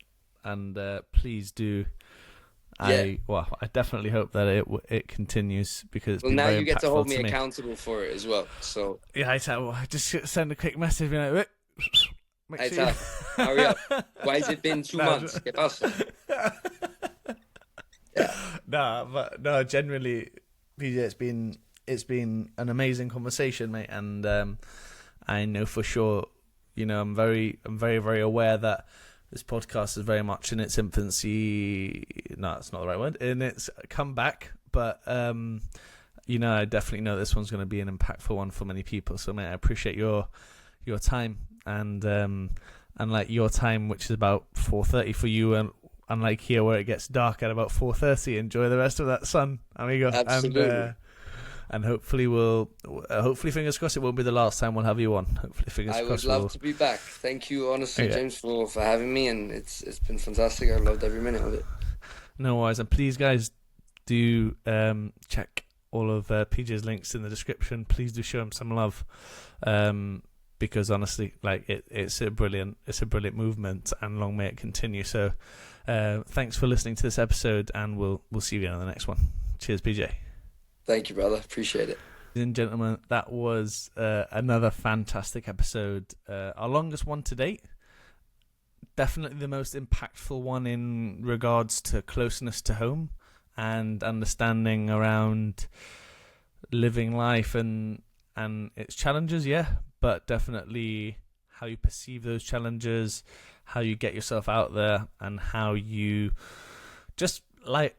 And please do. I definitely hope that it continues, because it's been now very you get to hold me to accountable for it as well. So I just send a quick message, being like, hurry up. Why has it been 2 months? ¿Qué pasa? No, generally, PJ, it's been an amazing conversation, mate, and I know for sure, you know, I'm very, very aware that this podcast is very much in its infancy. No, that's not the right word. In its comeback, but you know, I definitely know this one's going to be an impactful one for many people. So, mate, I appreciate your time, and like your time, which is about 4:30 for you, and unlike here where it gets dark at about 4:30. Enjoy the rest of that sun, amigo. Absolutely. And hopefully hopefully, fingers crossed, it won't be the last time we'll have you on. Hopefully, fingers crossed. I would love to be back. Thank you, honestly, James, for having me, and it's been fantastic. I loved every minute of it. No worries, and please, guys, do check all of PJ's links in the description. Please do show him some love, because honestly, like it's a brilliant movement, and long may it continue. So thanks for listening to this episode, and we'll see you again on the next one. Cheers, PJ. Thank you, brother. Appreciate it. Ladies and gentlemen, that was another fantastic episode, our longest one to date. Definitely the most impactful one in regards to closeness to home and understanding around living life and its challenges, but definitely how you perceive those challenges, how you get yourself out there, and how you just like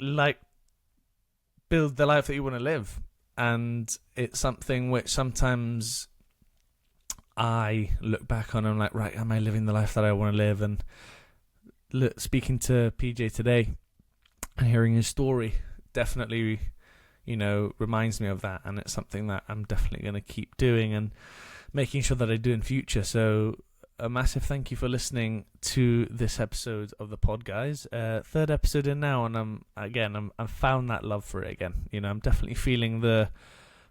build the life that you want to live. And it's something which sometimes I look back on and I'm like, right, am I living the life that I want to live? And speaking to PJ today and hearing his story definitely, reminds me of that. And it's something that I'm definitely going to keep doing and making sure that I do in future. So a massive thank you for listening to this episode of the pod, guys. Third episode in now, and I've found that love for it again. I'm definitely feeling the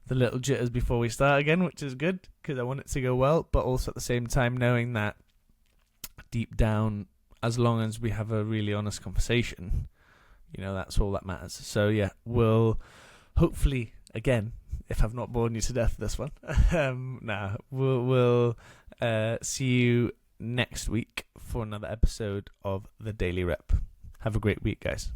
little jitters before we start again, which is good because I want it to go well, but also at the same time knowing that deep down, as long as we have a really honest conversation, that's all that matters. So yeah, we'll hopefully, again, if I've not bored you to death this one, we'll see you next week for another episode of The Daily Rep. Have a great week, guys.